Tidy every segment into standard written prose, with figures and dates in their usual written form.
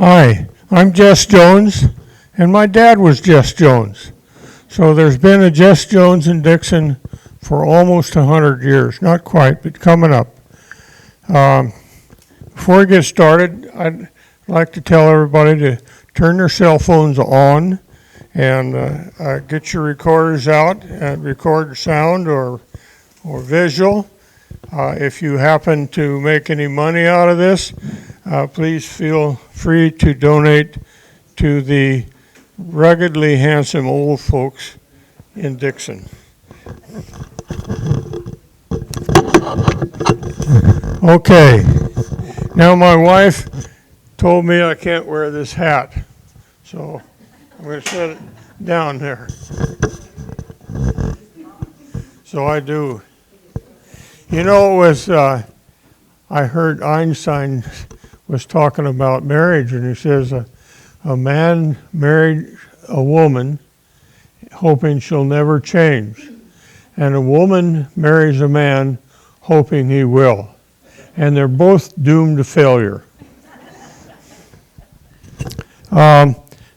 Hi, I'm Jess Jones, and my dad was Jess Jones. So there's been a Jess Jones in Dixon for almost 100 years. Not quite, but coming up. Before we get started, I'd like to tell everybody to turn their cell phones on and get your recorders out and record sound or visual. If you happen to make any money out of this, please feel free to donate to the ruggedly handsome old folks in Dixon. Okay, now my wife told me I can't wear this hat, so I'm going to set it down there. So I do. You know, it was, I heard Einstein was talking about marriage, and he says a man married a woman hoping she'll never change, and a woman marries a man hoping he will, and they're both doomed to failure.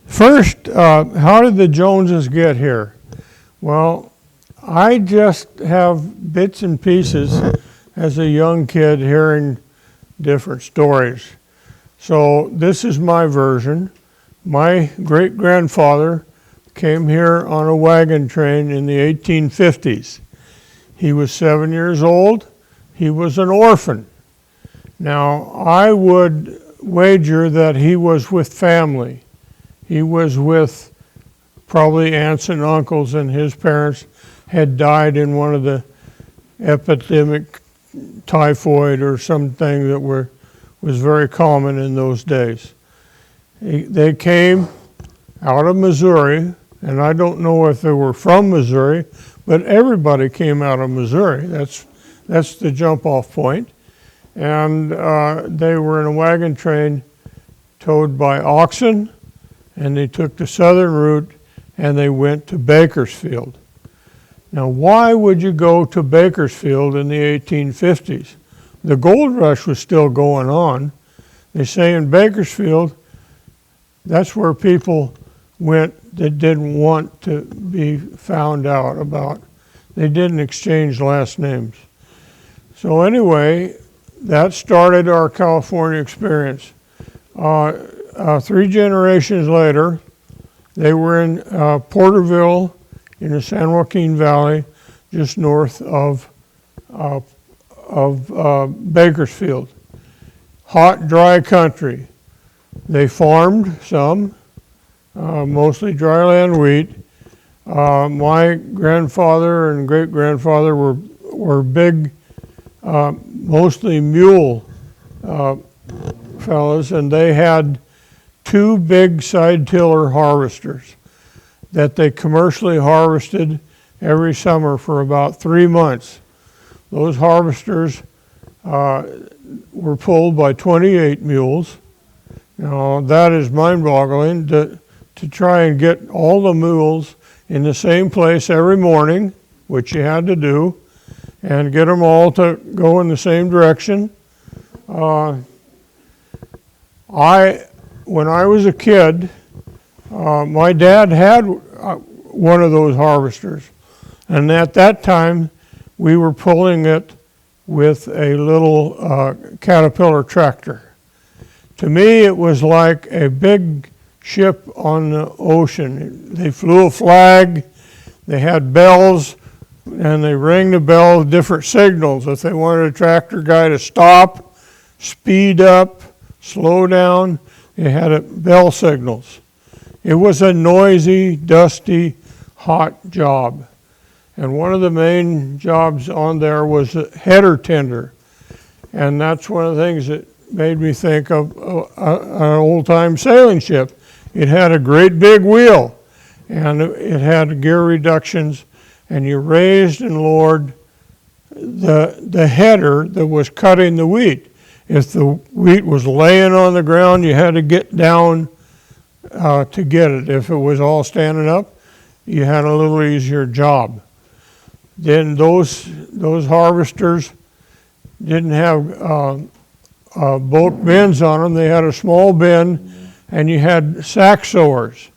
First, how did the Joneses get here? Well, I just have bits and pieces as a young kid hearing different stories. So this is my version. My great-grandfather came here on a wagon train in the 1850s. He was 7 years old. He was an orphan. Now, I would wager that he was with family. He was with probably aunts and uncles, and his parents had died in one of the epidemic typhoid or something that was very common in those days. They came out of Missouri, and I don't know if they were from Missouri, but everybody came out of Missouri. That's the jump-off point. And they were in a wagon train towed by oxen, and they took the southern route, and they went to Bakersfield. Now, why would you go to Bakersfield in the 1850s? The gold rush was still going on. They say in Bakersfield, that's where people went that didn't want to be found out about. They didn't exchange last names. So anyway, that started our California experience. 3 generations later, they were in Porterville, in the San Joaquin Valley, just north of Bakersfield. Hot, dry country. They farmed some, mostly dryland wheat. My grandfather and great-grandfather were big, mostly mule fellas, and they had 2 big side-tiller harvesters that they commercially harvested every summer for about 3 months. Those harvesters were pulled by 28 mules. Now, that is mind-boggling to try and get all the mules in the same place every morning, which you had to do, and get them all to go in the same direction. When I was a kid, my dad had one of those harvesters, and at that time we were pulling it with a little Caterpillar tractor. To me, it was like a big ship on the ocean. They flew a flag, they had bells, and they rang the bell with different signals. If they wanted a tractor guy to stop, speed up, slow down, they had bell signals. It was a noisy, dusty, hot job. And one of the main jobs on there was a header tender. And that's one of the things that made me think of an old-time sailing ship. It had a great big wheel, and it had gear reductions, and you raised and lowered the header that was cutting the wheat. If the wheat was laying on the ground, you had to get down to get it. If it was all standing up, you had a little easier job. Then those harvesters didn't have bulk bins on them. They had a small bin and you had sack sewers.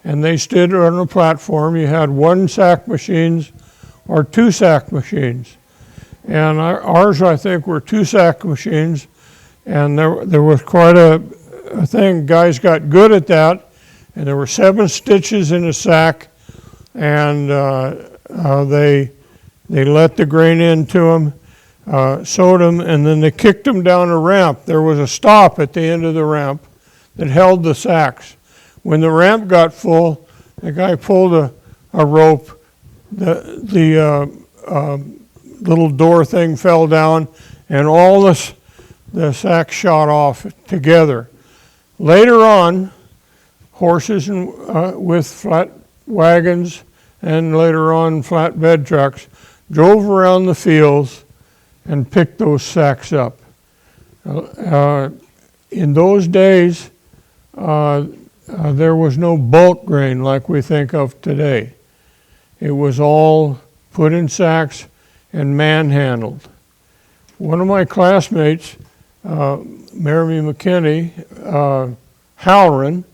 And they stood on a platform. You had 1 sack machines or 2 sack machines. And ours, I think, were 2 sack machines. And there was quite a thing. Guys got good at that. And there were 7 stitches in a sack. And they let the grain into them, sewed them, and then they kicked them down a ramp. There was a stop at the end of the ramp that held the sacks. When the ramp got full, the guy pulled a rope. The little door thing fell down, and all the sacks shot off together. Later on, horses with flat wagons and later on flatbed trucks drove around the fields and picked those sacks up. In those days, there was no bulk grain like we think of today. It was all put in sacks and manhandled. One of my classmates, Mary McKinney, Halloran,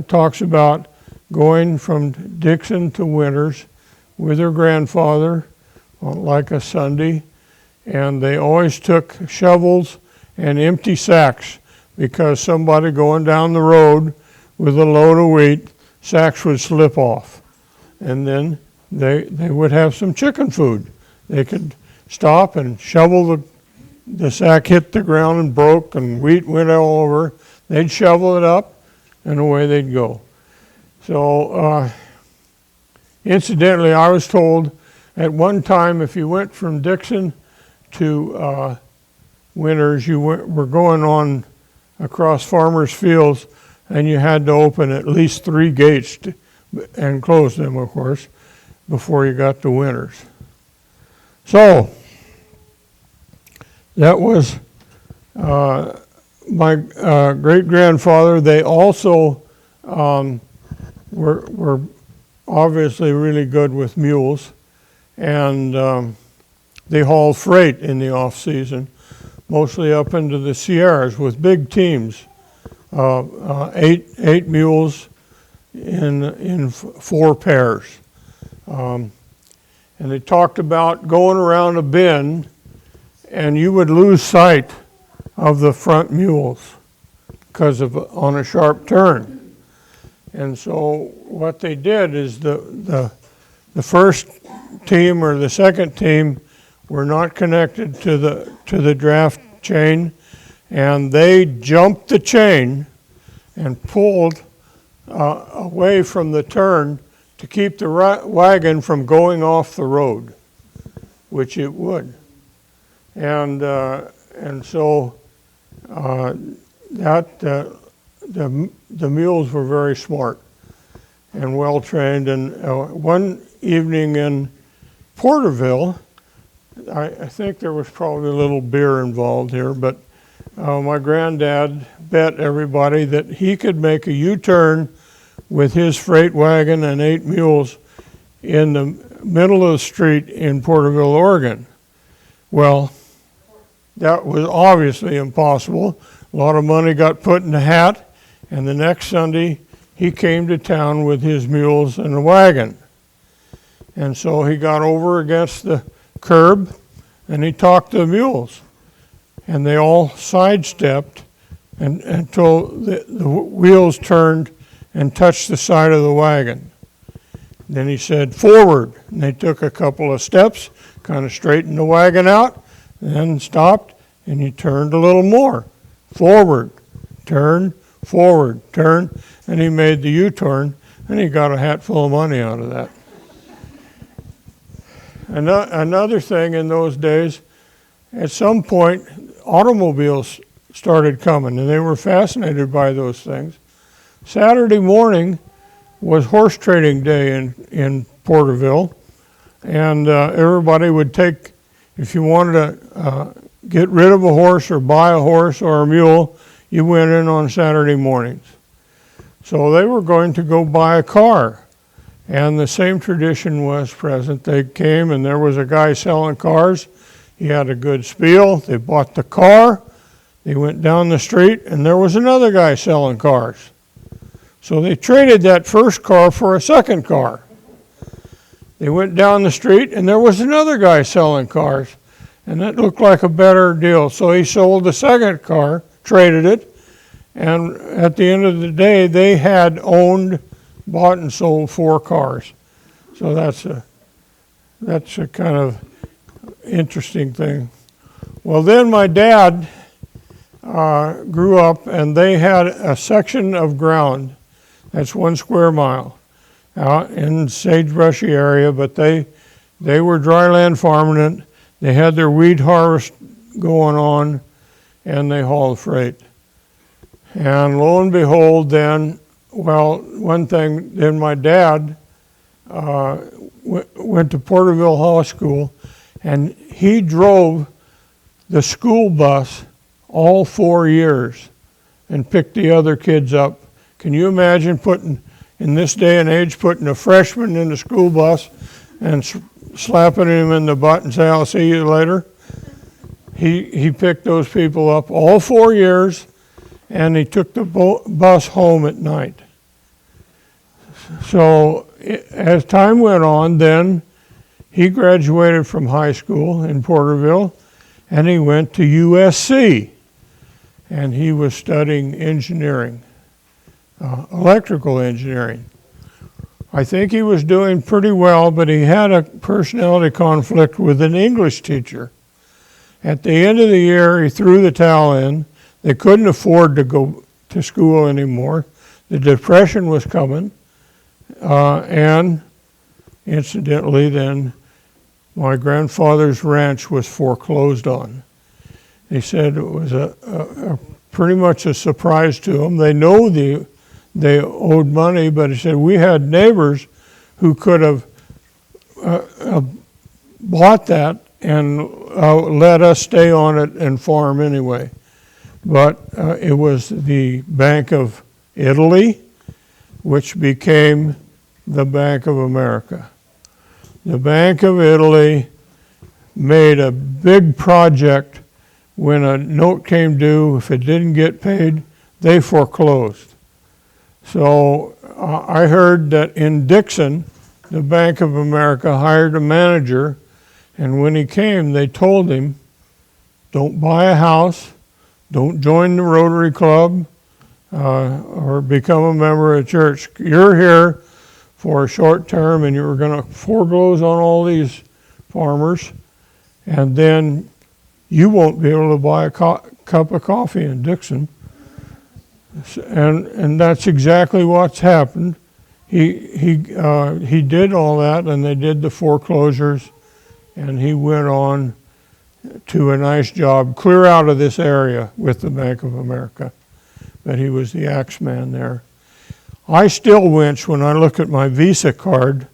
talks about going from Dixon to Winters with her grandfather on like a Sunday, and they always took shovels and empty sacks because somebody going down the road with a load of wheat, sacks would slip off. And then they would have some chicken food. They could stop and shovel the sack hit the ground and broke and wheat went all over. They'd shovel it up and away they'd go. So incidentally, I was told at one time if you went from Dixon to Winters, you were going on across farmers' fields, and you had to open at least 3 gates and close them, of course, before you got to Winters. So that was my great-grandfather. They also were obviously really good with mules, and they hauled freight in the off-season, mostly up into the Sierras with big teams, 8 mules in 4 pairs. And they talked about going around a bend, and you would lose sight of the front mules because of on a sharp turn. And so what they did is the first team or the second team were not connected to the draft chain, and they jumped the chain and pulled away from the turn to keep the wagon from going off the road, which it would. And so the mules were very smart and well trained. And one evening in Porterville, I think there was probably a little beer involved here, but my granddad bet everybody that he could make a U-turn with his freight wagon and 8 mules in the middle of the street in Porterville, Oregon. Well, that was obviously impossible. A lot of money got put in the hat, and the next Sunday he came to town with his mules and a wagon. And so he got over against the curb and he talked to the mules, and they all sidestepped until the wheels turned and touched the side of the wagon. Then he said, "Forward," and they took a couple of steps, kind of straightened the wagon out, then stopped, and he turned a little more. Forward, turn, forward, turn, and he made the U-turn, and he got a hatful of money out of that. Another thing in those days, at some point, automobiles started coming, and they were fascinated by those things. Saturday morning was horse trading day in Porterville, and everybody would take, if you wanted to get rid of a horse or buy a horse or a mule, you went in on Saturday mornings. So they were going to go buy a car. And the same tradition was present. They came and there was a guy selling cars. He had a good spiel. They bought the car, They went down the street, and there was another guy selling cars. So they traded that first car for a second car. They went down the street, and there was another guy selling cars, and that looked like a better deal. So he sold the second car, traded it, and at the end of the day, they had bought and sold 4 cars. So that's a kind of interesting thing. Well, then my dad grew up, and they had a section of ground, that's 1 square mile, out in sagebrushy area, but they were dryland farming it. They had their wheat harvest going on, and they hauled freight. And lo and behold, then, well, one thing, then my dad went to Porterville High School, and he drove the school bus all 4 years and picked the other kids up. Can you imagine in this day and age, putting a freshman in the school bus and slapping him in the butt and say, "I'll see you later"? He picked those people up all 4 years, and he took the bus home at night. So as time went on, then he graduated from high school in Porterville, and he went to USC, and he was studying engineering, electrical engineering. I think he was doing pretty well, but he had a personality conflict with an English teacher. At the end of the year, he threw the towel in. They couldn't afford to go to school anymore. The Depression was coming, and incidentally, then my grandfather's ranch was foreclosed on. He said it was a pretty much a surprise to them. They know they owed money, but he said we had neighbors who could have bought that and let us stay on it and farm anyway. But it was the Bank of Italy, which became the Bank of America. The Bank of Italy made a big project. When a note came due, if it didn't get paid, they foreclosed. So I heard that in Dixon, the Bank of America hired a manager, and when he came, they told him, don't buy a house, don't join the Rotary Club, or become a member of church. You're here for a short term, and you're going to foreclose on all these farmers, and then you won't be able to buy a cup of coffee in Dixon. And that's exactly what's happened. He did all that, and they did the foreclosures, and he went on to a nice job clear out of this area with the Bank of America. But he was the axe man there. I still wince when I look at my Visa card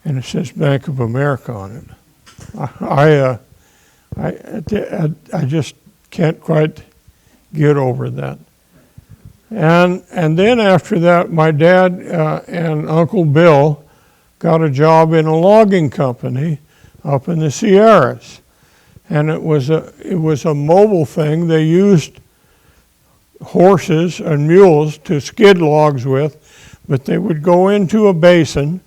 and it says Bank of America on it. I just can't quite get over that. And then after that, my dad and Uncle Bill got a job in a logging company up in the Sierras. And it was a mobile thing. They used horses and mules to skid logs with, but they would go into a basin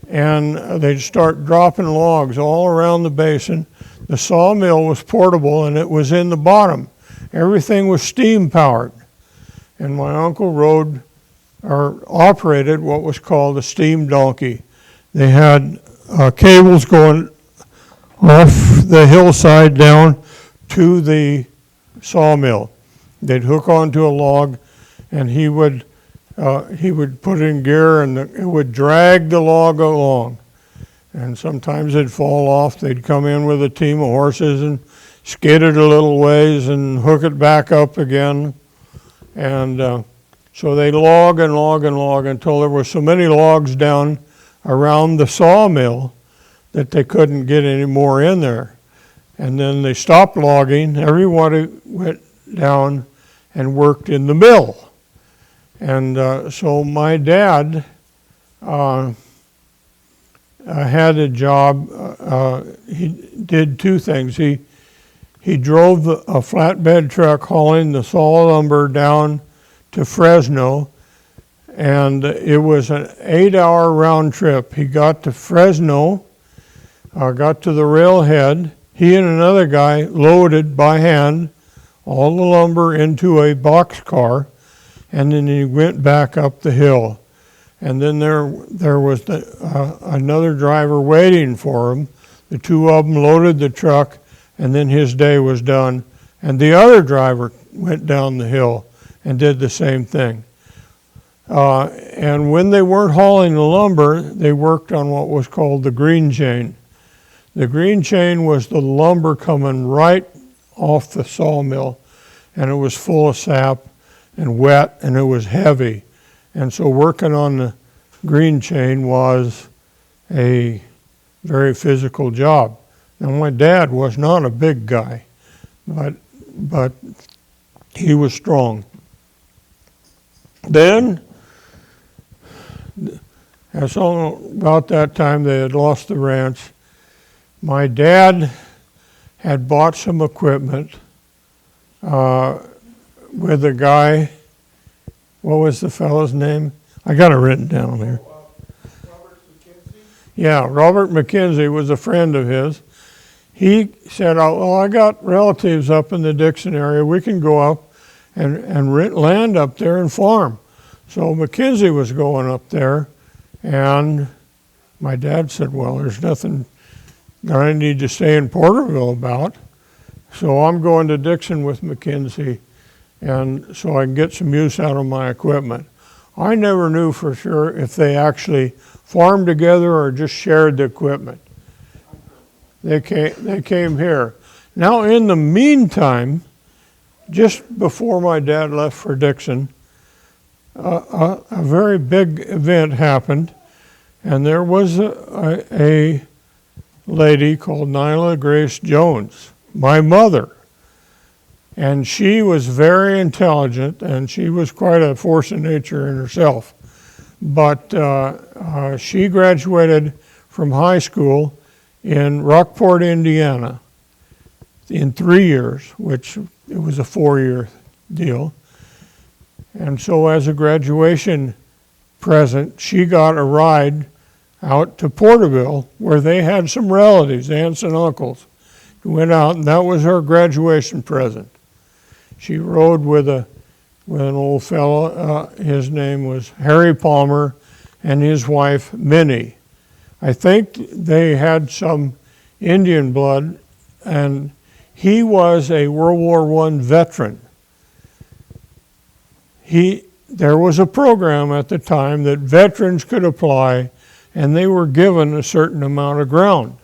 and they'd start dropping logs all around the basin. The sawmill was portable and it was in the bottom. Everything was steam powered. And my uncle rode or operated what was called a steam donkey. They had cables going off the hillside down to the sawmill. They'd hook onto a log, and he would put in gear, and it would drag the log along. And sometimes it'd fall off. They'd come in with a team of horses and skid it a little ways and hook it back up again. And so they'd log and log and log until there were so many logs down around the sawmill that they couldn't get any more in there. And then they stopped logging. Everybody went down and worked in the mill. And so my dad had a job. He did two things. He He drove a flatbed truck hauling the saw lumber down to Fresno, and it was an 8-hour round trip. He got to Fresno, got to the railhead. He and another guy loaded by hand all the lumber into a boxcar, and then he went back up the hill. And then there was another driver waiting for him. The two of them loaded the truck, and then his day was done. And the other driver went down the hill and did the same thing. And when they weren't hauling the lumber, they worked on what was called the green chain. The green chain was the lumber coming right off the sawmill, and it was full of sap and wet, and it was heavy. And so working on the green chain was a very physical job. Now, my dad was not a big guy, but he was strong. Then, about that time, they had lost the ranch. My dad had bought some equipment with a guy. What was the fellow's name? I got it written down here. Robert McKenzie? Yeah, Robert McKenzie was a friend of his. He said, "Oh, well, I got relatives up in the Dixon area. We can go up and rent land up there and farm." So McKenzie was going up there, and my dad said, "Well, there's nothing that I need to stay in Porterville about. So I'm going to Dixon with McKenzie, and so I can get some use out of my equipment." I never knew for sure if they actually farmed together or just shared the equipment. They came here. Now, in the meantime, just before my dad left for Dixon, a very big event happened, and there was a lady called Nyla Grace Jones, my mother. And she was very intelligent, and she was quite a force of nature in herself. But she graduated from high school in Rockport, Indiana, in 3 years, which it was a 4-year deal. And so as a graduation present, she got a ride out to Porterville, where they had some relatives, aunts and uncles. Went out, and that was her graduation present. She rode with an old fellow. His name was Harry Palmer, and his wife Minnie. I think they had some Indian blood, and he was a World War I veteran. There was a program at the time that veterans could apply, and they were given a certain amount of ground.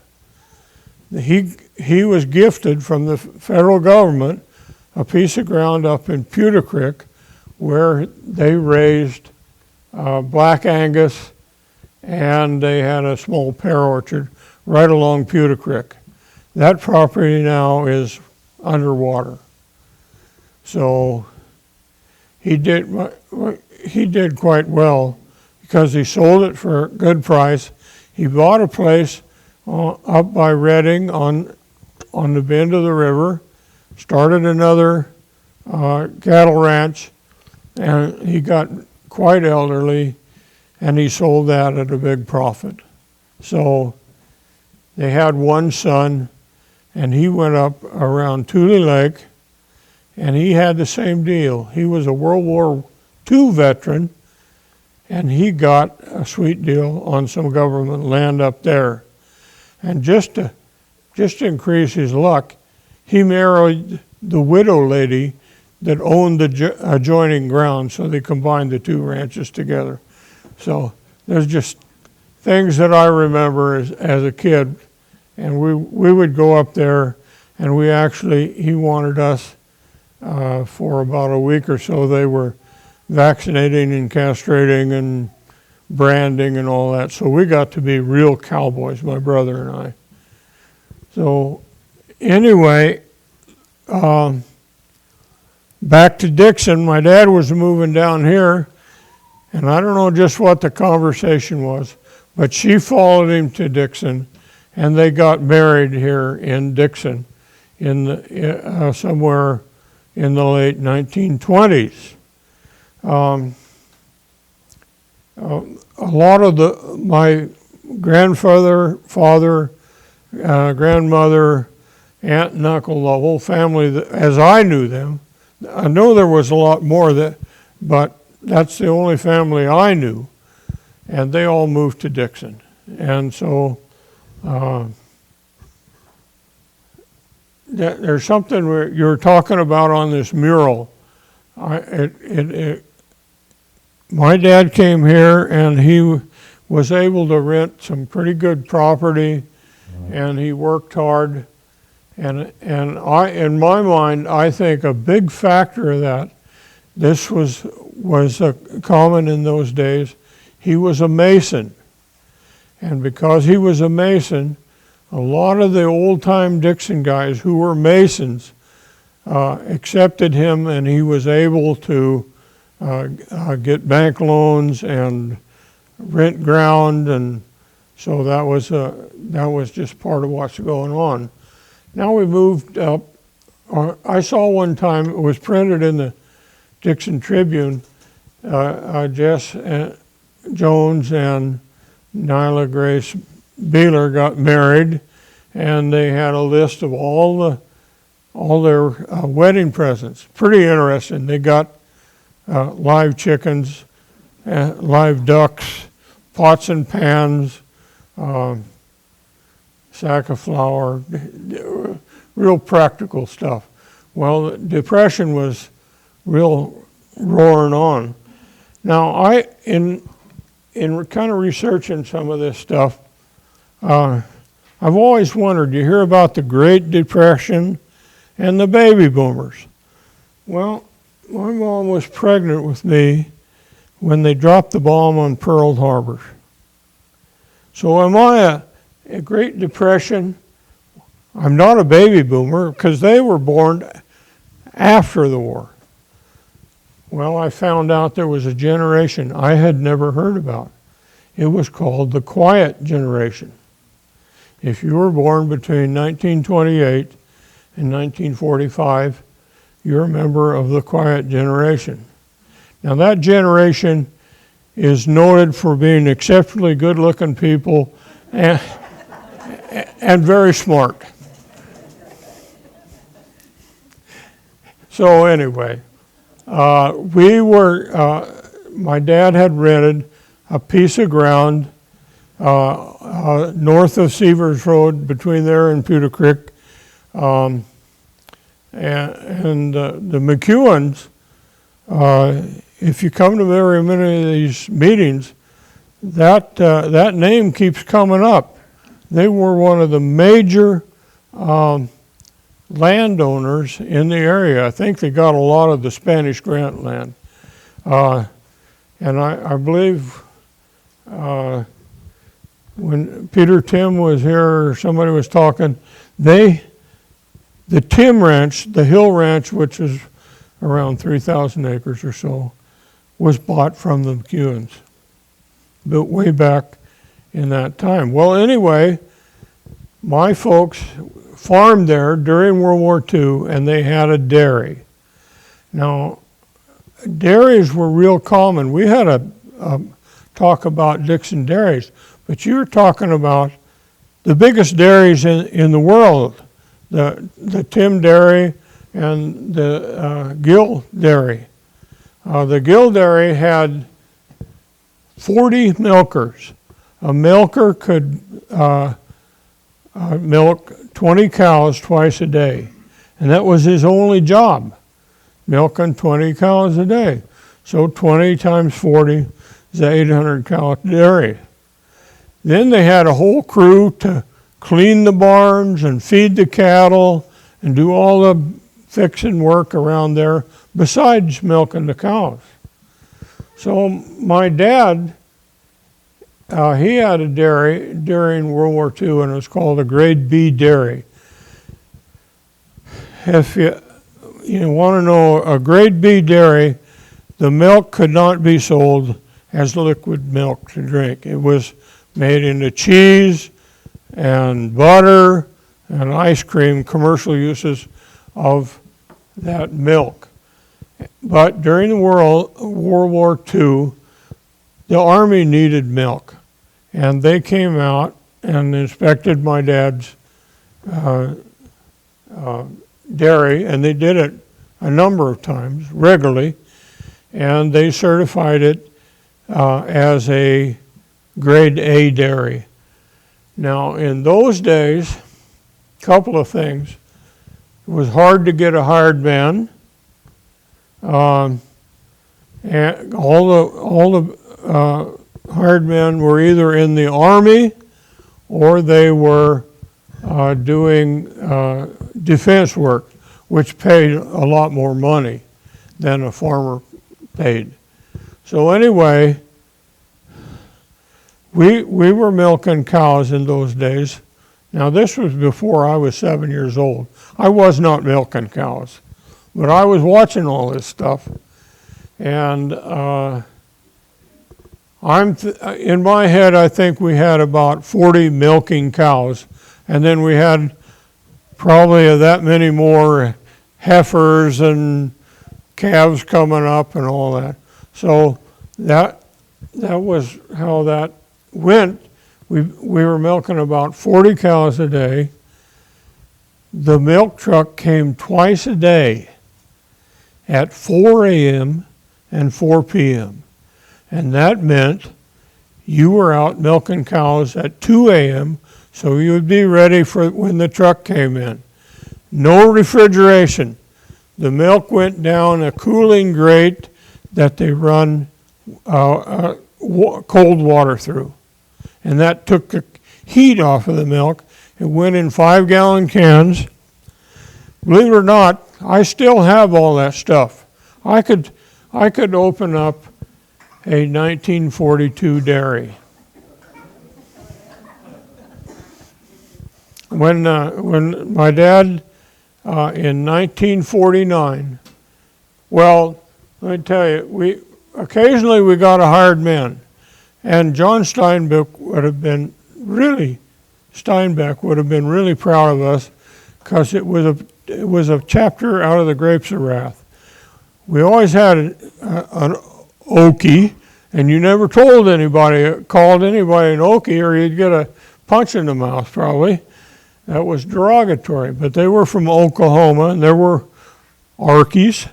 He was gifted from the federal government a piece of ground up in Pewter Creek where they raised Black Angus, and they had a small pear orchard right along Pewter Creek. That property now is underwater. So he did quite well because he sold it for a good price. He bought a place up by Redding on the bend of the river, started another cattle ranch, and he got quite elderly, and he sold that at a big profit. So they had one son, and he went up around Tule Lake, and he had the same deal. He was a World War II veteran, and he got a sweet deal on some government land up there. And just to increase his luck, he married the widow lady that owned the adjoining ground, so they combined the two ranches together. So there's just things that I remember as a kid, and we would go up there, and he wanted us for about a week or so. They were vaccinating and castrating and branding and all that, so we got to be real cowboys, my brother and I. So anyway, back to Dixon. My dad was moving down here, and I don't know just what the conversation was, but she followed him to Dixon, and they got married here in Dixon somewhere in the late 1920s. A lot of my grandfather, father, grandmother, aunt and uncle, the whole family, as I knew them, I know there was a lot more but that's the only family I knew, and they all moved to Dixon. And so there's something you're talking about on this mural. My dad came here, and he was able to rent some pretty good property, and he worked hard. And in my mind, I think a big factor of that, this was common in those days. He was a Mason, and because he was a Mason, a lot of the old-time Dixon guys who were Masons accepted him, and he was able to get bank loans and rent ground, and so that was just part of what's going on. Now we moved up. I saw one time, it was printed in the Dixon Tribune, Jess Jones and Nyla Grace Beeler got married, and they had a list of all their wedding presents. Pretty interesting. They got live chickens, live ducks, pots and pans, sack of flour, real practical stuff. Well, the Depression was real roaring on. Now, in kind of researching some of this stuff, I've always wondered, you hear about the Great Depression and the baby boomers. Well, my mom was pregnant with me when they dropped the bomb on Pearl Harbor. So am I a Great Depression? I'm not a baby boomer because they were born after the war. Well, I found out there was a generation I had never heard about. It was called the Quiet Generation. If you were born between 1928 and 1945, you're a member of the Quiet Generation. Now that generation is noted for being exceptionally good-looking people and very smart. So anyway, my dad had rented a piece of ground north of Severs Road, between there and Pewter Creek, and the McEwens, if you come to very many of these meetings, that name keeps coming up. They were one of the major landowners in the area. I think they got a lot of the Spanish Grant land. And I believe when Peter Tim was here, or somebody was talking, the Tim Ranch, the Hill Ranch, which is around 3,000 acres or so, was bought from the McEwens, built way back in that time. Well, anyway, my folks farmed there during World War II, and they had a dairy. Now, dairies were real common. We had a talk about Dixon dairies, but you're talking about the biggest dairies in the world, the Tim Dairy and the Gill Dairy. The Gill Dairy had 40 milkers. A milker could milk 20 cows twice a day, and that was his only job, milking 20 cows a day. So 20 times 40 is an 800-cow dairy. Then they had a whole crew to clean the barns and feed the cattle and do all the fixing work around there besides milking the cows. So my dad, he had a dairy during World War II, and it was called a Grade B dairy. If you want to know, a Grade B dairy, the milk could not be sold as liquid milk to drink. It was made into cheese and butter and ice cream, commercial uses of that milk. But during the World War II, the Army needed milk, and they came out and inspected my dad's dairy, and they did it a number of times, regularly, and they certified it as a grade A dairy. Now, in those days, a couple of things. It was hard to get a hired man. And all the hired men were either in the Army or they were doing defense work, which paid a lot more money than a farmer paid. So anyway, we were milking cows in those days. Now this was before I was 7 years old. I was not milking cows, but I was watching all this stuff. And in my head, I think we had about 40 milking cows, and then we had probably that many more heifers and calves coming up and all that. So that was how that went. We were milking about 40 cows a day. The milk truck came twice a day at 4 a.m. and 4 p.m. And that meant you were out milking cows at 2 a.m. so you would be ready for when the truck came in. No refrigeration. The milk went down a cooling grate that they run cold water through. And that took the heat off of the milk. It went in 5-gallon cans. Believe it or not, I still have all that stuff. I could open up a 1942 dairy. When my dad in 1949, well, let me tell you, occasionally we got a hired man. And John Steinbeck would have been really proud of us, because it was a chapter out of the Grapes of Wrath. We always had an Okie, and you never called anybody an Okie, or you'd get a punch in the mouth probably. That was derogatory. But they were from Oklahoma, and there were Arkies.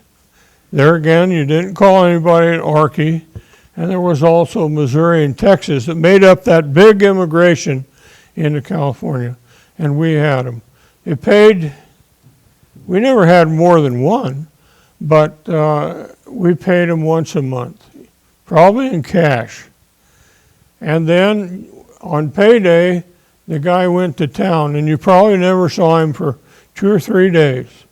There again, you didn't call anybody an Arkie. And there was also Missouri and Texas that made up that big immigration into California, and we had them. We never had more than one, but we paid them once a month, probably in cash. And then on payday, the guy went to town, and you probably never saw him for 2 or 3 days.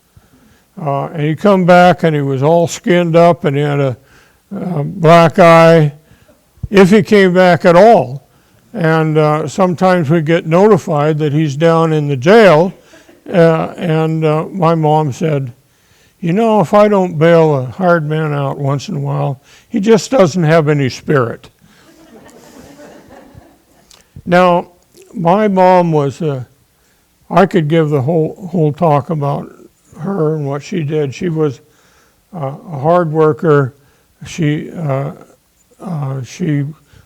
And he'd come back, and he was all skinned up, and he had a black eye, if he came back at all. And sometimes we get notified that he's down in the jail, and my mom said, you know, if I don't bail a hired man out once in a while, he just doesn't have any spirit. Now, my mom was, I could give the whole talk about her and what she did. She was a hard worker. She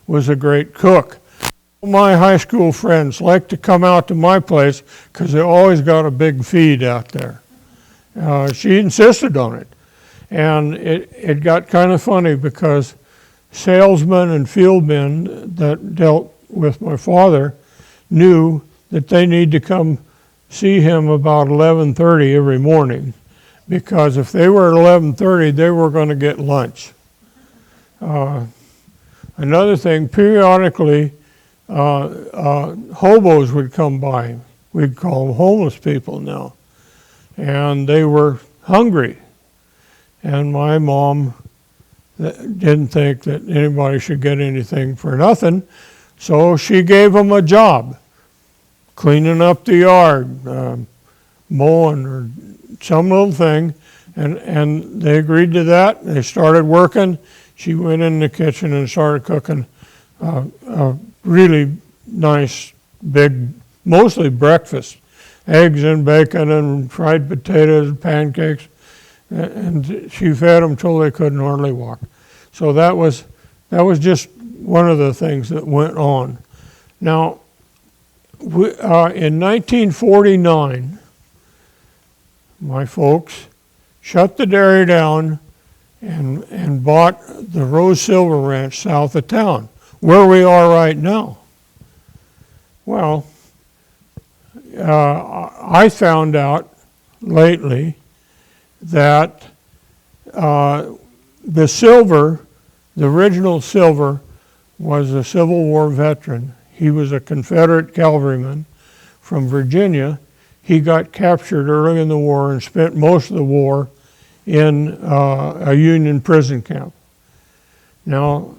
was a great cook. My high school friends liked to come out to my place because they always got a big feed out there. She insisted on it. And it got kind of funny because salesmen and fieldmen that dealt with my father knew that they need to come see him about 11:30 every morning, because if they were at 11:30, they were going to get lunch. Another thing, periodically, hobos would come by. We'd call them homeless people now. And they were hungry. And my mom didn't think that anybody should get anything for nothing, so she gave them a job, cleaning up the yard, mowing, or some little thing. And they agreed to that. They started working. She went in the kitchen and started cooking a really nice, big, mostly breakfast. eggs and bacon and fried potatoes and pancakes, and she fed them till they couldn't hardly walk. So that was just one of the things that went on. Now, in 1949, my folks shut the dairy down and bought the Rose Silver Ranch south of town, where we are right now. Well, I found out lately that the Silver, the original Silver, was a Civil War veteran. He was a Confederate cavalryman from Virginia. He got captured early in the war and spent most of the war in a Union prison camp. Now,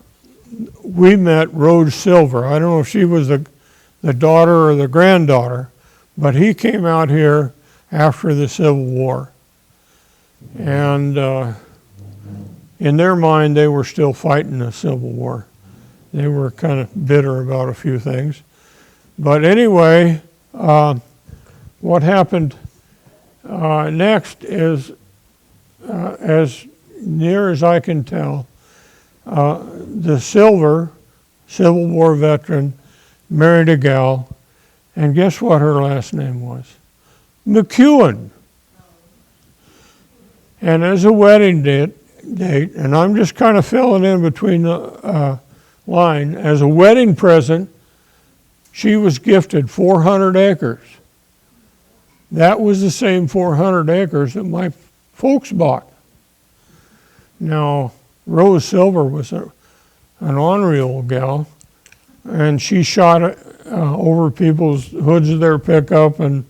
we met Rose Silver. I don't know if she was the daughter or the granddaughter, but he came out here after the Civil War. And in their mind, they were still fighting the Civil War. They were kind of bitter about a few things. But anyway, what happened next is, as near as I can tell, the Civil War veteran married a gal, and guess what her last name was? McEwen. And as a wedding date, and I'm just kind of filling in between the line, as a wedding present, she was gifted 400 acres. That was the same 400 acres that my folks bought. Now, Rose Silver was an ornery old gal, and she shot over people's hoods of their pickup, and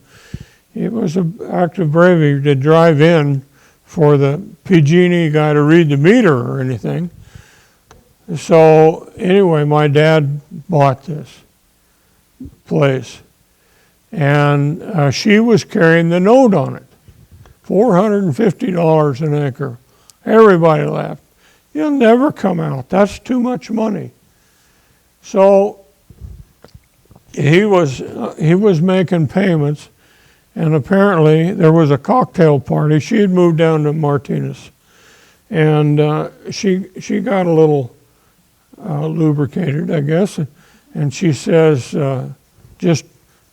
it was an act of bravery to drive in for the PG&E guy to read the meter or anything. So anyway, my dad bought this place, and she was carrying the note on it, $450 an acre. Everybody laughed. You'll never come out. That's too much money. So he was making payments, and apparently there was a cocktail party. She had moved down to Martinez, and she got a little lubricated, I guess, and she says, just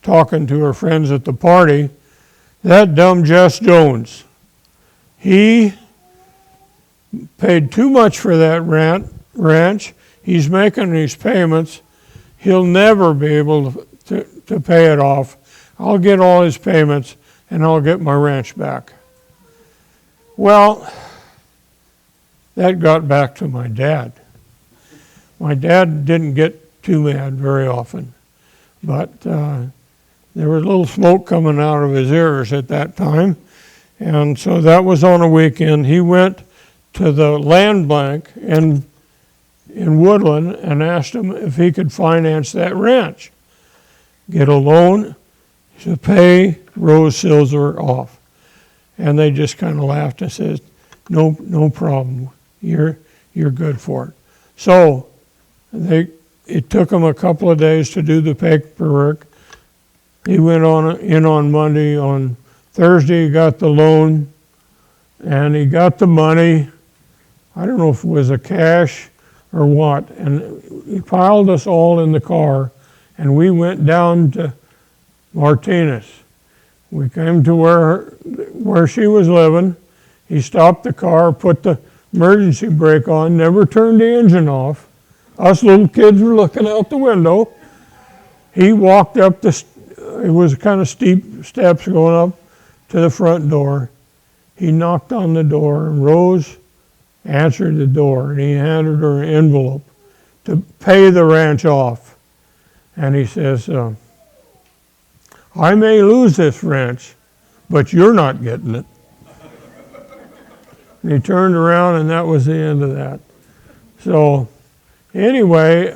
talking to her friends at the party, that dumb Jess Jones, he paid too much for that ranch. He's making these payments. He'll never be able to pay it off. I'll get all his payments, and I'll get my ranch back. Well, that got back to my dad. My dad didn't get too mad very often, but there was a little smoke coming out of his ears at that time, and so that was on a weekend. He went to the land bank in Woodland and asked him if he could finance that ranch, get a loan to pay Rose Silver off. And they just kind of laughed and said, no problem, you're good for it. So it took him a couple of days to do the paperwork. He went in on Monday. On Thursday, he got the loan, and he got the money. I don't know if it was a cash or what, and he piled us all in the car, and we went down to Martinez. We came to where she was living. He stopped the car, put the emergency brake on, never turned the engine off. Us little kids were looking out the window. He walked up it was kind of steep steps going up to the front door. He knocked on the door, and Rose answered the door, and he handed her an envelope to pay the ranch off. And he says, I may lose this ranch, but you're not getting it. And he turned around, and that was the end of that. So anyway,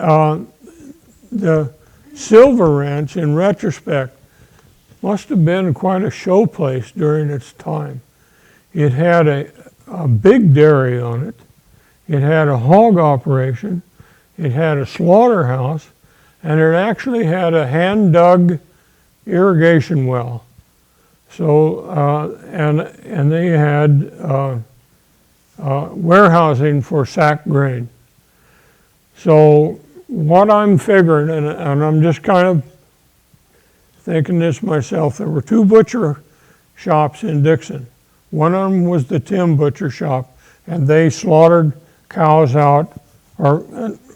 the Silver Ranch, in retrospect, must have been quite a show place during its time. It had a big dairy on it. It had a hog operation. It had a slaughterhouse, and it actually had a hand-dug irrigation well So, and they had warehousing for sack grain. So what I'm figuring, and I'm just kind of thinking this myself, there were 2 butcher shops in Dixon. One of them was the Tim Butcher Shop, and they slaughtered cows out, or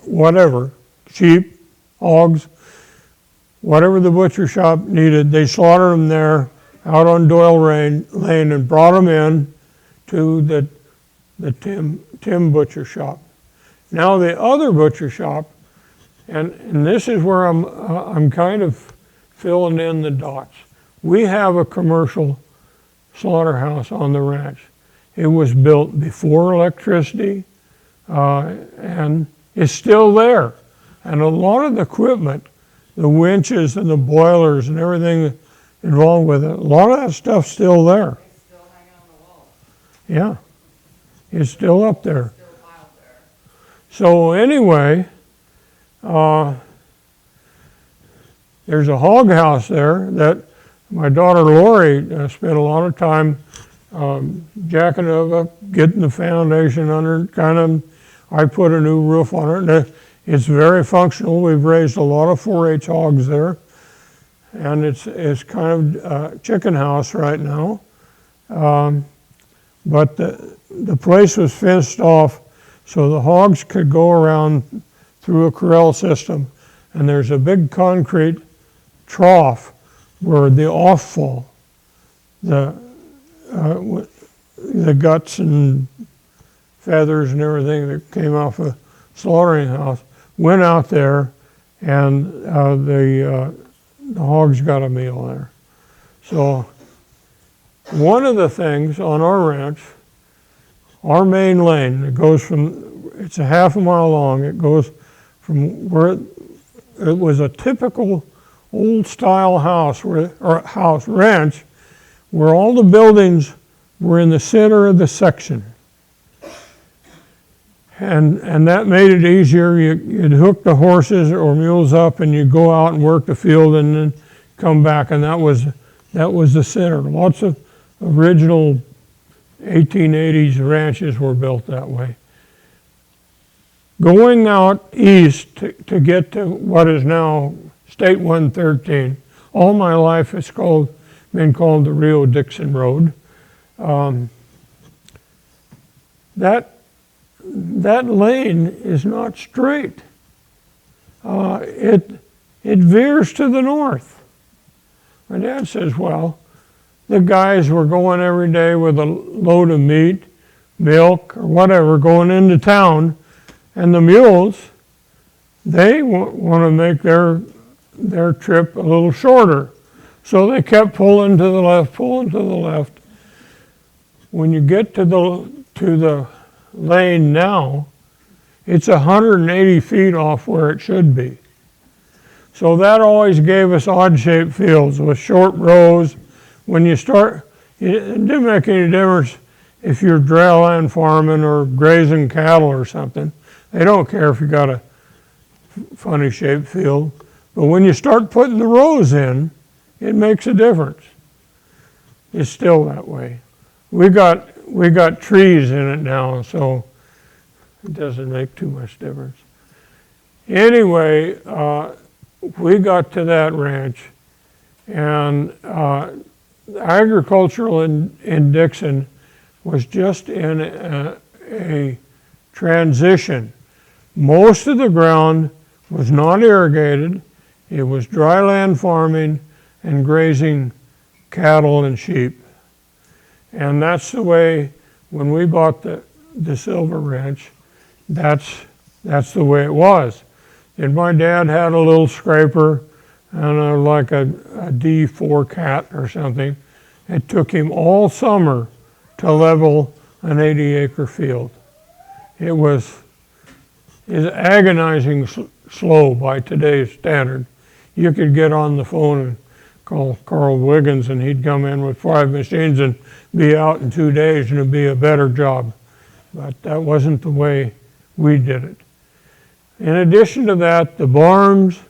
whatever, sheep, hogs, whatever the butcher shop needed, they slaughtered them there out on Doyle Lane and brought them in to the Tim Butcher Shop. Now the other butcher shop, and this is where I'm kind of filling in the dots. We have a commercial slaughterhouse on the ranch. It was built before electricity, and it's still there. And a lot of the equipment, the winches and the boilers and everything involved with it, a lot of that stuff's still there. It's still hanging on the wall. Yeah, it's still up there. Still piled there. So anyway, there's a hog house there that my daughter Lori spent a lot of time jacking it up, getting the foundation under it, I put a new roof on it, and it's very functional. We've raised a lot of 4-H hogs there, and it's kind of a chicken house right now. But the place was fenced off so the hogs could go around through a corral system, and there's a big concrete trough where the offfall, the guts and feathers and everything that came off a slaughtering house went out there, and the hogs got a meal there. So one of the things on our ranch, our main lane, it goes from, it's a half a mile long, it goes from where it was a typical old style house, ranch, where all the buildings were in the center of the section. And that made it easier. You'd hook the horses or mules up and you'd go out and work the field and then come back, and that was the center. Lots of original 1880s ranches were built that way. Going out east to get to what is now State 113, all my life it's been called the Rio Dixon Road. That lane is not straight. It veers to the north. My dad says, well, the guys were going every day with a load of meat, milk, or whatever, going into town, and the mules, they want to make their trip a little shorter. So they kept pulling to the left. When you get to the lane now, it's 180 feet off where it should be. So that always gave us odd-shaped fields with short rows. When you start, it didn't make any difference if you're dry land farming or grazing cattle or something. They don't care if you got a funny shaped field. But when you start putting the rows in, it makes a difference. It's still that way. We got trees in it now, so it doesn't make too much difference. Anyway, we got to that ranch, and agricultural in Dixon was just in a transition. Most of the ground was not irrigated. It was dry land farming and grazing cattle and sheep. And that's the way, when we bought the Silver Ranch, that's the way it was. And my dad had a little scraper and like a D4 cat or something. It took him all summer to level an 80-acre field. It was agonizing slow by today's standard. You could get on the phone and call Carl Wiggins, and he'd come in with 5 machines and be out in 2 days, and it'd be a better job. But that wasn't the way we did it. In addition to that, the barns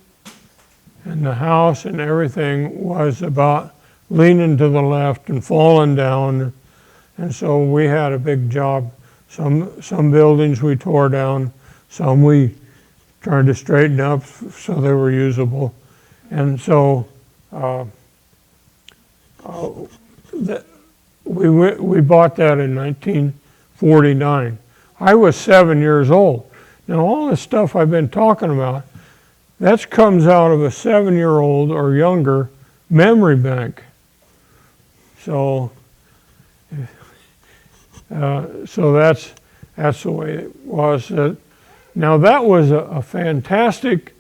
and the house and everything was about leaning to the left and falling down. And so we had a big job. Some buildings we tore down, some we tried to straighten up so they were usable. And so we bought that in 1949. I was 7 years old. Now all this stuff I've been talking about, that comes out of a 7-year-old or younger memory bank. So that's the way it was. Now that was a fantastic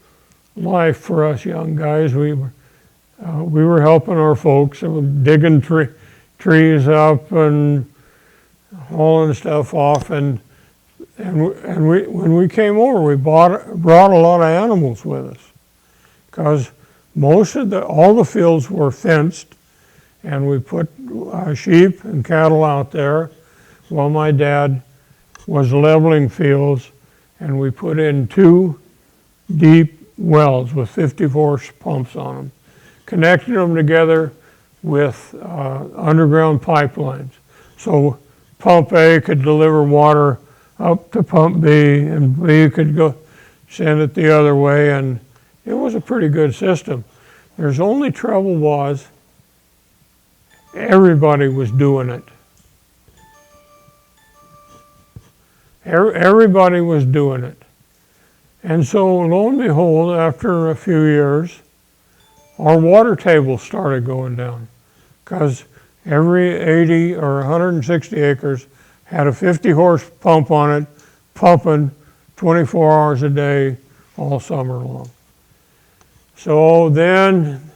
life for us young guys. We were helping our folks, digging trees up and hauling stuff off, and when we came over, we brought a lot of animals with us, because all the fields were fenced, and we put sheep and cattle out there while my dad was leveling fields, and we put in 2 deep wells with 50 horse pumps on them, connected them together with underground pipelines. So pump A could deliver water up to pump B, and B could go send it the other way, and it was a pretty good system. There's only trouble was everybody was doing it. Everybody was doing it. And so lo and behold, after a few years, our water table started going down, because every 80 or 160 acres had a 50 horse pump on it, pumping 24 hours a day all summer long. So then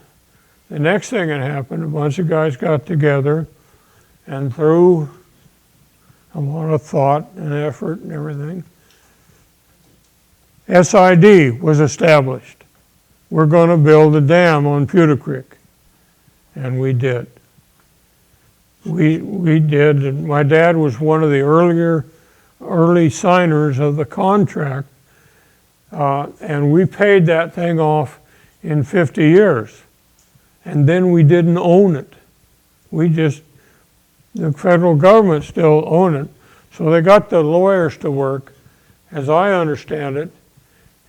the next thing that happened, a bunch of guys got together, and through a lot of thought and effort and everything, SID was established. We're going to build a dam on Pewter Creek. And we did. We did, and my dad was one of the early signers of the contract, and we paid that thing off in 50 years. And then we didn't own it. The federal government still owned it. So they got the lawyers to work, as I understand it,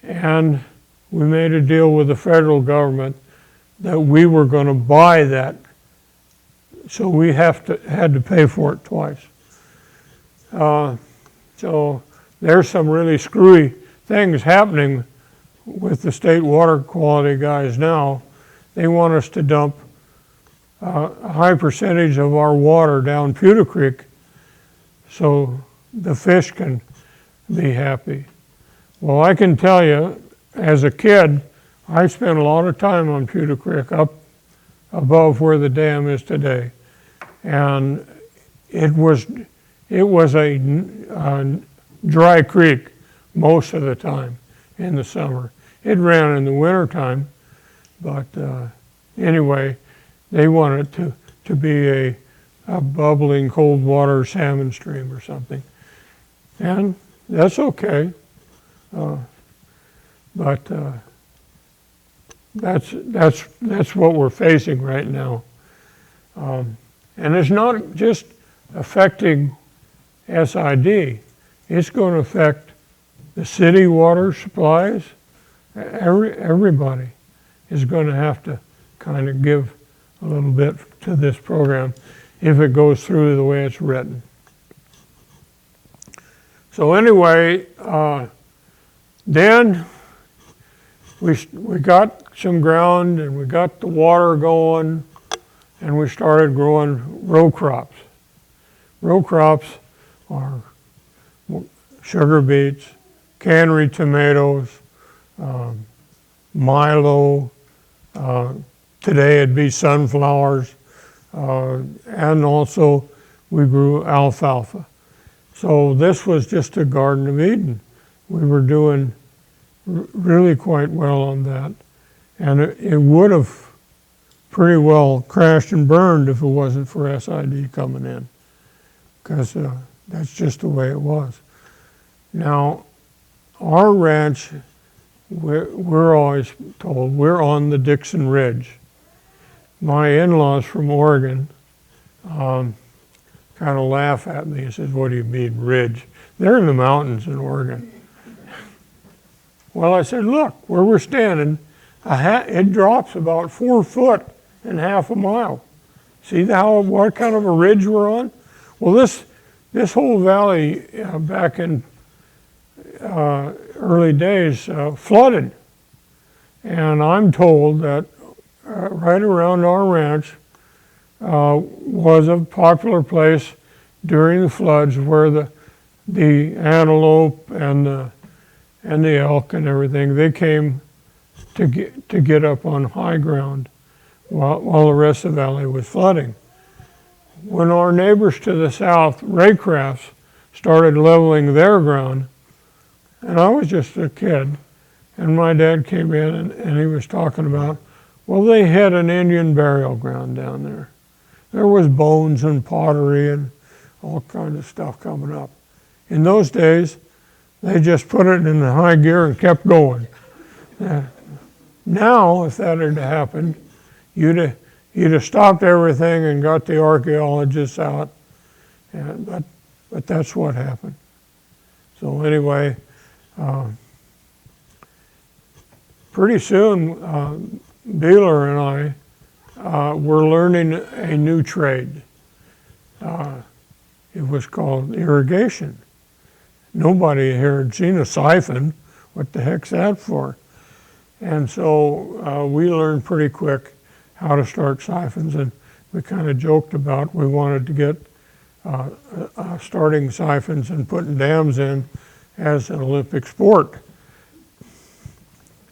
and we made a deal with the federal government that we were going to buy that. So we had to pay for it twice. So there's some really screwy things happening with the state water quality guys now. They want us to dump a high percentage of our water down Pewter Creek so the fish can be happy. Well, I can tell you, as a kid, I spent a lot of time on Pewter Creek up above where the dam is today. And it was a dry creek most of the time in the summer. It ran in the wintertime, but anyway, they wanted it to be a bubbling cold water salmon stream or something. And that's okay. But that's what we're facing right now. And it's not just affecting SID, it's going to affect the city water supplies. Everybody is going to have to kind of give a little bit to this program if it goes through the way it's written. So anyway, then we got some ground and we got the water going, and we started growing row crops. Row crops are sugar beets, cannery tomatoes, milo, today it'd be sunflowers, and also we grew alfalfa. So this was just a Garden of Eden. We were doing really quite well on that. And it would have pretty well crashed and burned if it wasn't for SID coming in, because that's just the way it was. Now, our ranch, we're always told we're on the Dixon Ridge. my in-laws from Oregon kind of laugh at me and says, "What do you mean ridge?" They're in the mountains in Oregon. Well, I said, "Look, where we're standing, it drops about 4 foot in half a mile. See what kind of a ridge we're on?" Well, this whole valley back in early days flooded, and I'm told that right around our ranch was a popular place during the floods where the antelope and the elk and everything, they came to get up on high ground while the rest of the valley was flooding. When our neighbors to the south, Raycrafts, started leveling their ground, and I was just a kid, and my dad came in and he was talking about, well, they had an Indian burial ground down there. There was bones and pottery and all kinds of stuff coming up. In those days, they just put it in the high gear and kept going. Now, if that had happened, you'd have stopped everything and got the archaeologists out, but that's what happened. So anyway, pretty soon, Beeler and I were learning a new trade. It was called irrigation. Nobody here had seen a siphon. What the heck's that for? And so we learned pretty quick how to start siphons, and we kind of joked about we wanted to get starting siphons and putting dams in as an Olympic sport.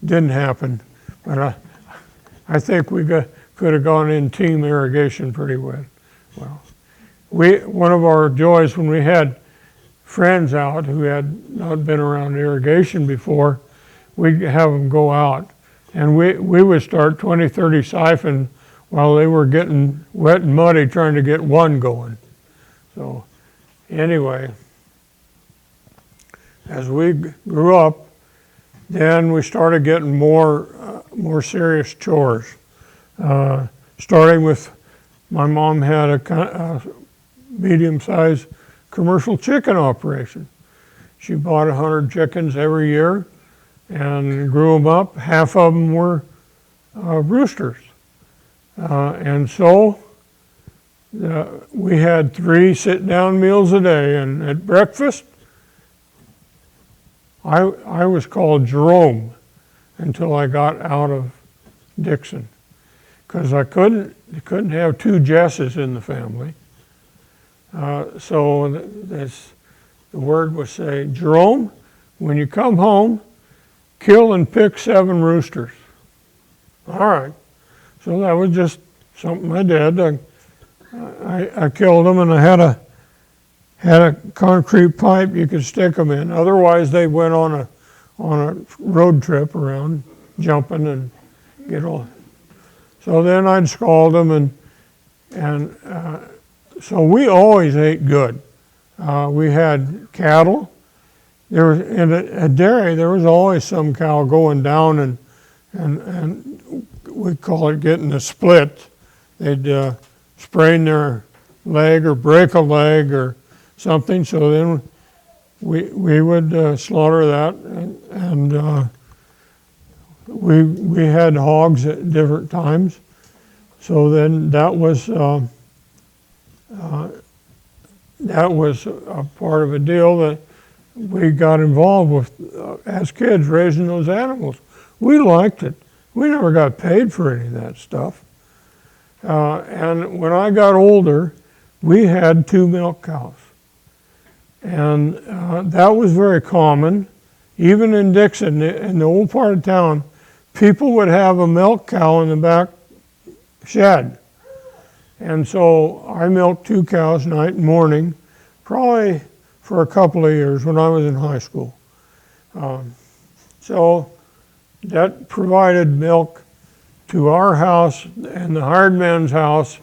Didn't happen, but I think we could have gone in team irrigation pretty well. One of our joys when we had friends out who had not been around irrigation before, we'd have them go out, and we would start 20, 30 siphons while they were getting wet and muddy trying to get one going. So anyway, as we grew up, then we started getting more serious chores. Starting with, my mom had a medium-sized commercial chicken operation. She bought 100 chickens every year and grew them up. Half of them were roosters. And so we had 3 sit-down meals a day, and at breakfast, I was called Jerome until I got out of Dixon, because I couldn't have 2 Jesses in the family. So the word would say, Jerome, when you come home, kill and pick 7 roosters. All right. So that was just something I did. I killed them, and I had a concrete pipe you could stick them in. Otherwise, they went on a road trip around, jumping and get all. So then I'd scald them, and so we always ate good. We had cattle. There was in a dairy. There was always some cow going down, and we call it getting a split. They'd sprain their leg or break a leg or something. So then we would slaughter that, and we had hogs at different times. So then that was a part of a deal that we got involved with as kids, raising those animals. We liked it. We never got paid for any of that stuff. And when I got older, we had 2 milk cows. And that was very common. Even in Dixon, in the old part of town, people would have a milk cow in the back shed. And so I milked 2 cows night and morning, probably for a couple of years when I was in high school. So that provided milk to our house and the hired man's house,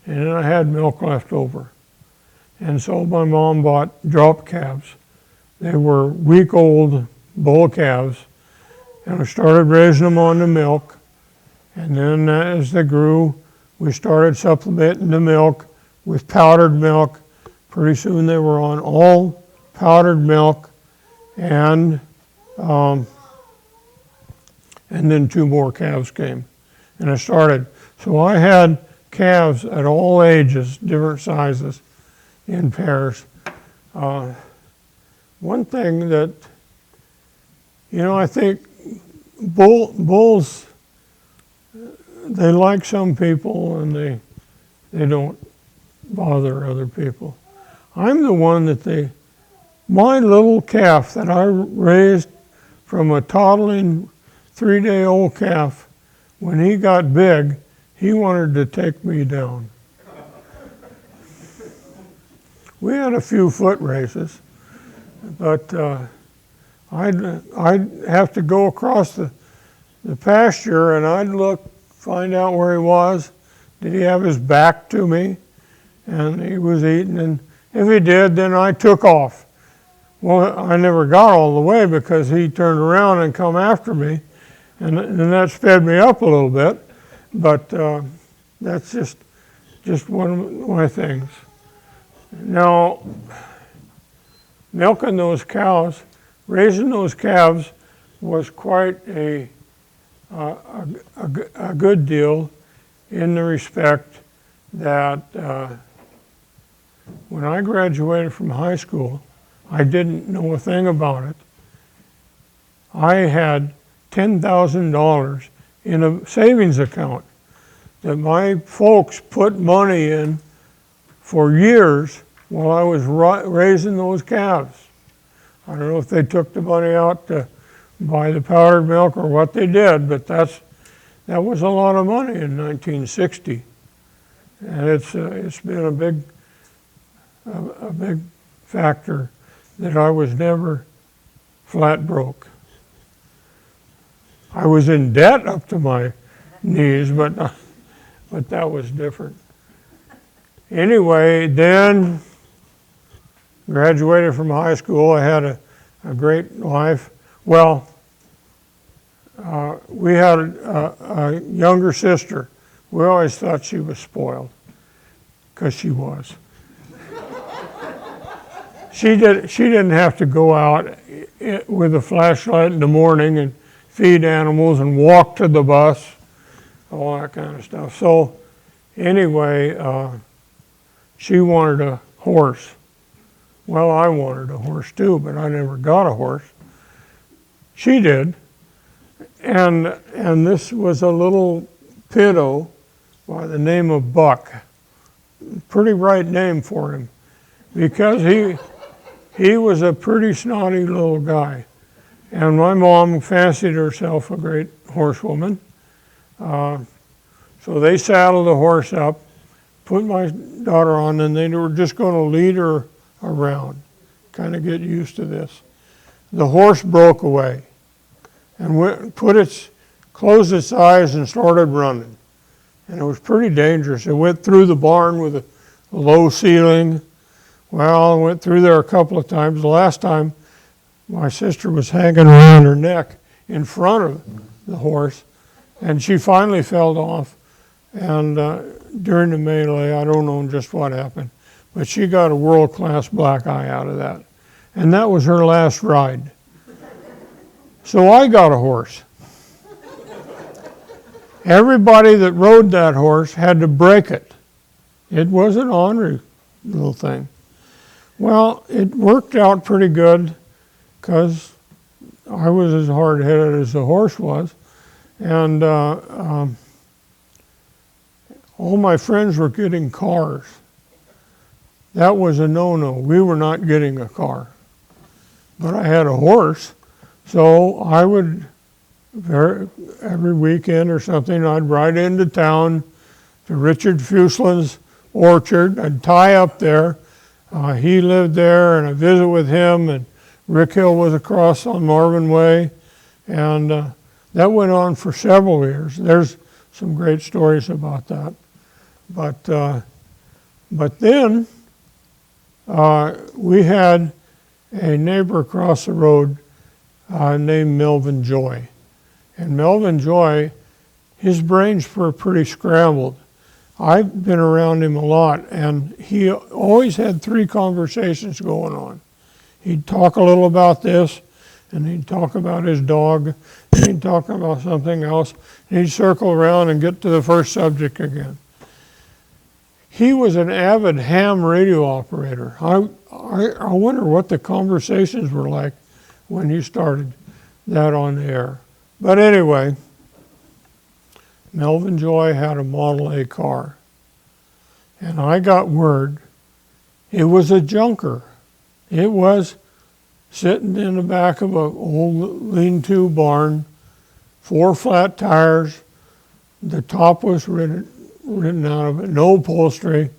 and then I had milk left over. And so my mom bought drop calves. They were week-old bull calves, and I started raising them on the milk. And then as they grew, we started supplementing the milk with powdered milk. Pretty soon they were on all powdered milk, and then 2 more calves came. And I started. So I had calves at all ages, different sizes, in pairs. One thing that, I think bulls, they like some people and they don't bother other people. I'm the one that my little calf that I raised from a toddling 3-day-old calf, when he got big, he wanted to take me down. We had a few foot races, but I'd have to go across the pasture, and I'd look, find out where he was. Did he have his back to me? And he was eating, and if he did, then I took off. Well, I never got all the way because he turned around and come after me, and that sped me up a little bit. But that's just one of my things. Now, milking those cows, raising those calves was quite a good deal in the respect that when I graduated from high school, I didn't know a thing about it. I had $10,000 in a savings account that my folks put money in for years while I was raising those calves. I don't know if they took the money out to buy the powdered milk or what they did, but that was a lot of money in 1960, and it's been a big factor that I was never flat broke. I was in debt up to my knees, but that was different. Anyway, then graduated from high school. I had a great life. Well, we had a younger sister. We always thought she was spoiled, because she was. She didn't have to go out with a flashlight in the morning and feed animals and walk to the bus, all that kind of stuff. So anyway, she wanted a horse. Well, I wanted a horse too, but I never got a horse. She did. And this was a little pedo by the name of Buck. Pretty right name for him, because he was a pretty snotty little guy. And my mom fancied herself a great horsewoman. So they saddled the horse up, put my daughter on, and they were just going to lead her around, kind of get used to this. The horse broke away and closed its eyes and started running. And it was pretty dangerous. It went through the barn with a low ceiling. Well, I went through there a couple of times. The last time, my sister was hanging around her neck in front of the horse, and she finally fell off. And during the melee, I don't know just what happened, but she got a world-class black eye out of that. And that was her last ride. So I got a horse. Everybody that rode that horse had to break it. It was an ornery little thing. Well, it worked out pretty good because I was as hard-headed as the horse was. And all my friends were getting cars. That was a no-no. We were not getting a car. But I had a horse, so I would, every weekend or something, I'd ride into town to Richard Fuslin's orchard. I'd tie up there. He lived there, and I'd visit with him, and Rick Hill was across on Marvin Way. And that went on for several years. There's some great stories about that. But then we had a neighbor across the road named Melvin Joy. And Melvin Joy, his brains were pretty scrambled. I've been around him a lot, and he always had three conversations going on. He'd talk a little about this, and he'd talk about his dog, and he'd talk about something else, and he'd circle around and get to the first subject again. He was an avid ham radio operator. I wonder what the conversations were like when he started that on the air. But anyway, Melvin Joy had a Model A car, and I got word it was a junker. It was sitting in the back of an old lean-to barn, 4 flat tires, the top was written out of it, no upholstery,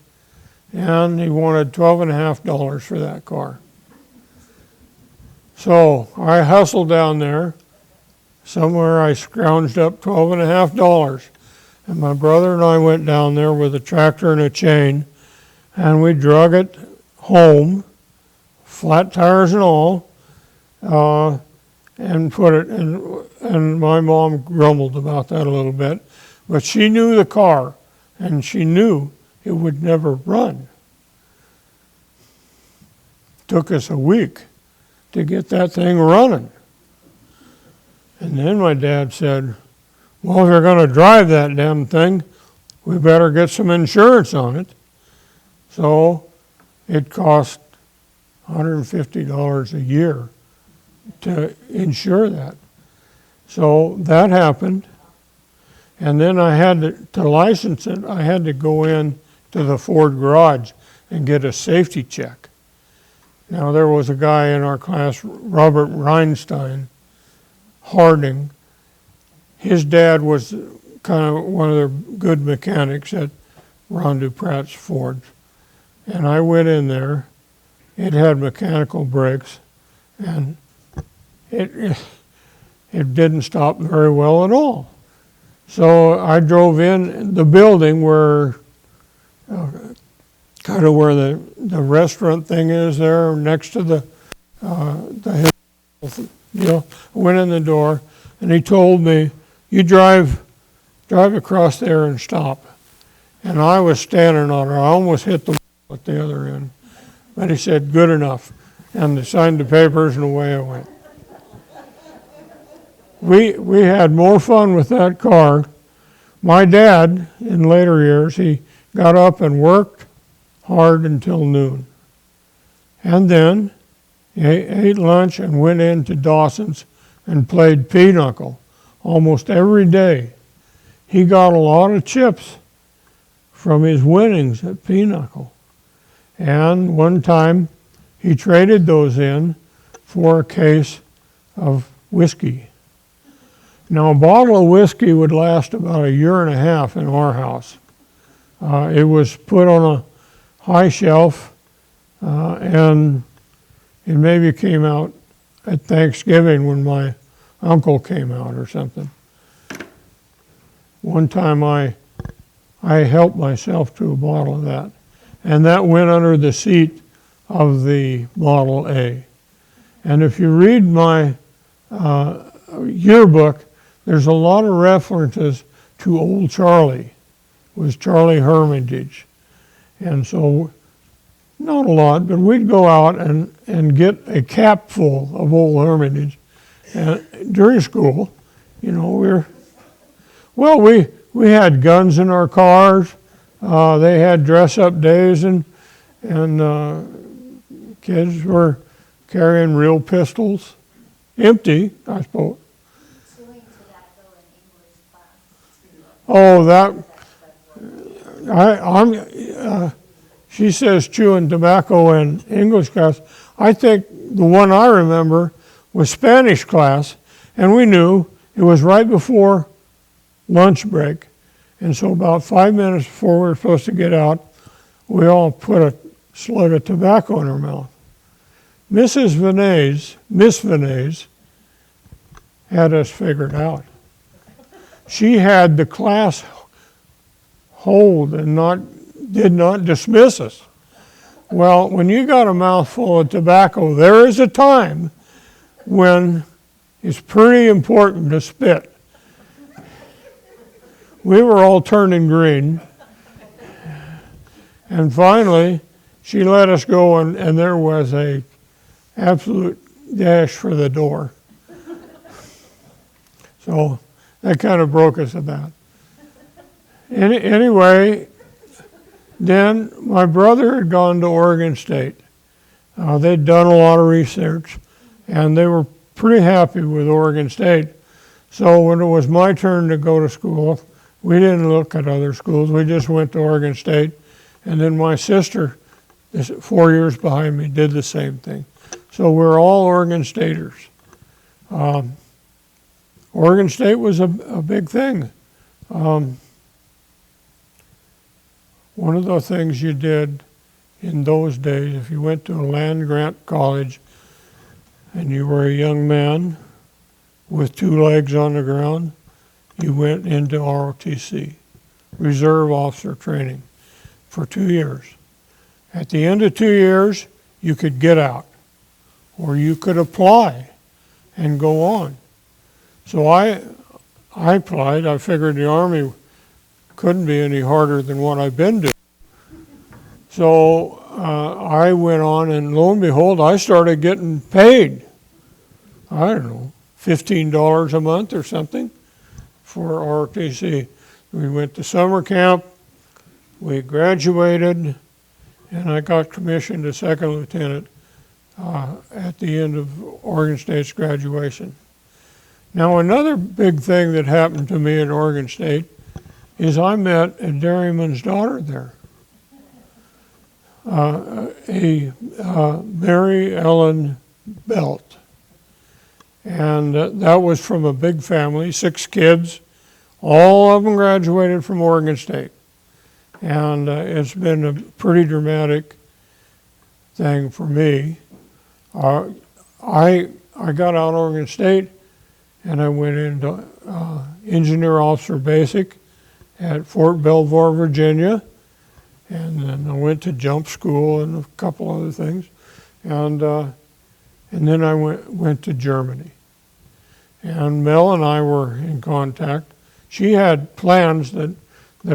and he wanted $12.50 for that car. So I hustled down there. Somewhere I scrounged up $12.50, and my brother and I went down there with a tractor and a chain, and we drug it home, flat tires and all, and put it in. And my mom grumbled about that a little bit, but she knew the car, and she knew it would never run. Took us a week to get that thing running. And then my dad said, well, if you're going to drive that damn thing, we better get some insurance on it. So it cost $150 a year to insure that. So that happened. And then I had to license it, I had to go in to the Ford garage and get a safety check. Now there was a guy in our class, Robert Reinstein, Harding. His dad was kind of one of the good mechanics at Ron DuPrat's Ford. And I went in there. It had mechanical brakes, and it didn't stop very well at all. So I drove in the building where, kind of where the restaurant thing is there, next to the went in the door, and he told me, you drive across there and stop. And I was standing on it. I almost hit the wall at the other end. But he said, good enough. And they signed the papers, and away I went. We had more fun with that car. My dad, in later years, he got up and worked hard until noon. And then he ate lunch and went into Dawson's and played pinochle almost every day. He got a lot of chips from his winnings at pinochle. And one time he traded those in for a case of whiskey. Now, a bottle of whiskey would last about a year and a half in our house. It was put on a high shelf, and it maybe came out at Thanksgiving when my uncle came out or something. One time I helped myself to a bottle of that, and that went under the seat of the Model A. And if you read my yearbook, there's a lot of references to Old Charlie. It was Charlie Hermitage. And so, not a lot, but we'd go out and get a cap full of Old Hermitage. And during school, you know, we had guns in our cars. They had dress-up days, and kids were carrying real pistols, empty, I suppose. Chewing tobacco in English class. Oh, she says chewing tobacco in English class. I think the one I remember was Spanish class, and we knew it was right before lunch break. And so about 5 minutes before we were supposed to get out, we all put a slug of tobacco in our mouth. Miss Vinay's had us figured out. She had the class hold and did not dismiss us. Well, when you got a mouthful of tobacco, there is a time when it's pretty important to spit. We were all turning green, And finally, she let us go, and there was a absolute dash for the door. So that kind of broke us about. Anyway, then my brother had gone to Oregon State. They'd done a lot of research, and they were pretty happy with Oregon State. So when it was my turn to go to school, we didn't look at other schools. We just went to Oregon State. And then my sister, 4 years behind me, did the same thing. So we're all Oregon Staters. Oregon State was a big thing. One of the things you did in those days, if you went to a land-grant college and you were a young man with 2 legs on the ground, you went into ROTC, Reserve Officer Training, for 2 years. At the end of 2 years, you could get out, or you could apply and go on. So I applied. I figured the Army couldn't be any harder than what I've been doing. So I went on, and lo and behold, I started getting paid. I don't know, $15 a month or something for ROTC. We went to summer camp, we graduated, and I got commissioned to second lieutenant at the end of Oregon State's graduation. Now, another big thing that happened to me at Oregon State is I met a dairyman's daughter there, Mary Ellen Belt. And that was from a big family, 6 kids. All of them graduated from Oregon State. And it's been a pretty dramatic thing for me. I got out of Oregon State, and I went into Engineer Officer Basic at Fort Belvoir, Virginia. And then I went to jump school and a couple other things. And then I went to Germany. And Mel and I were in contact. She had plans that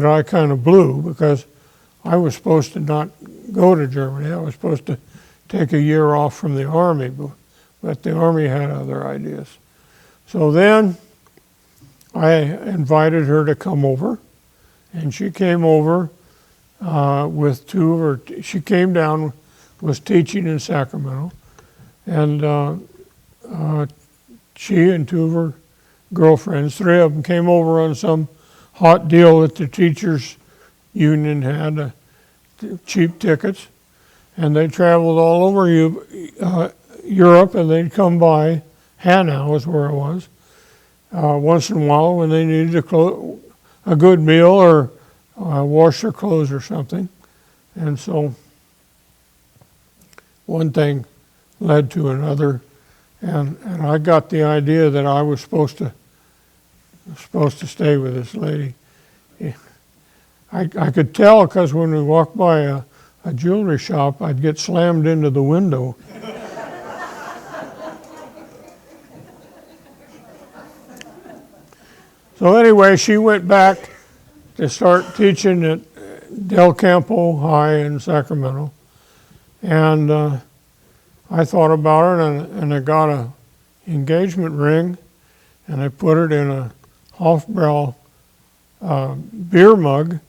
I kind of blew because I was supposed to not go to Germany. I was supposed to take a year off from the Army, but the Army had other ideas. So then I invited her to come over, and she came over with 2 of her. She came down, was teaching in Sacramento, and she and 2 of her girlfriends, 3 of them, came over on some hot deal that the teachers union had, cheap tickets, and they traveled all over Europe, and they'd come by. Hanau is where it was. Once in a while when they needed a good meal or wash their clothes or something. And so one thing led to another, and I got the idea that I was supposed to stay with this lady. I could tell because when we walked by a jewelry shop, I'd get slammed into the window. So anyway, she went back to start teaching at Del Campo High in Sacramento. And I thought about it, and I got an engagement ring, and I put it in a Hofbrau beer mug,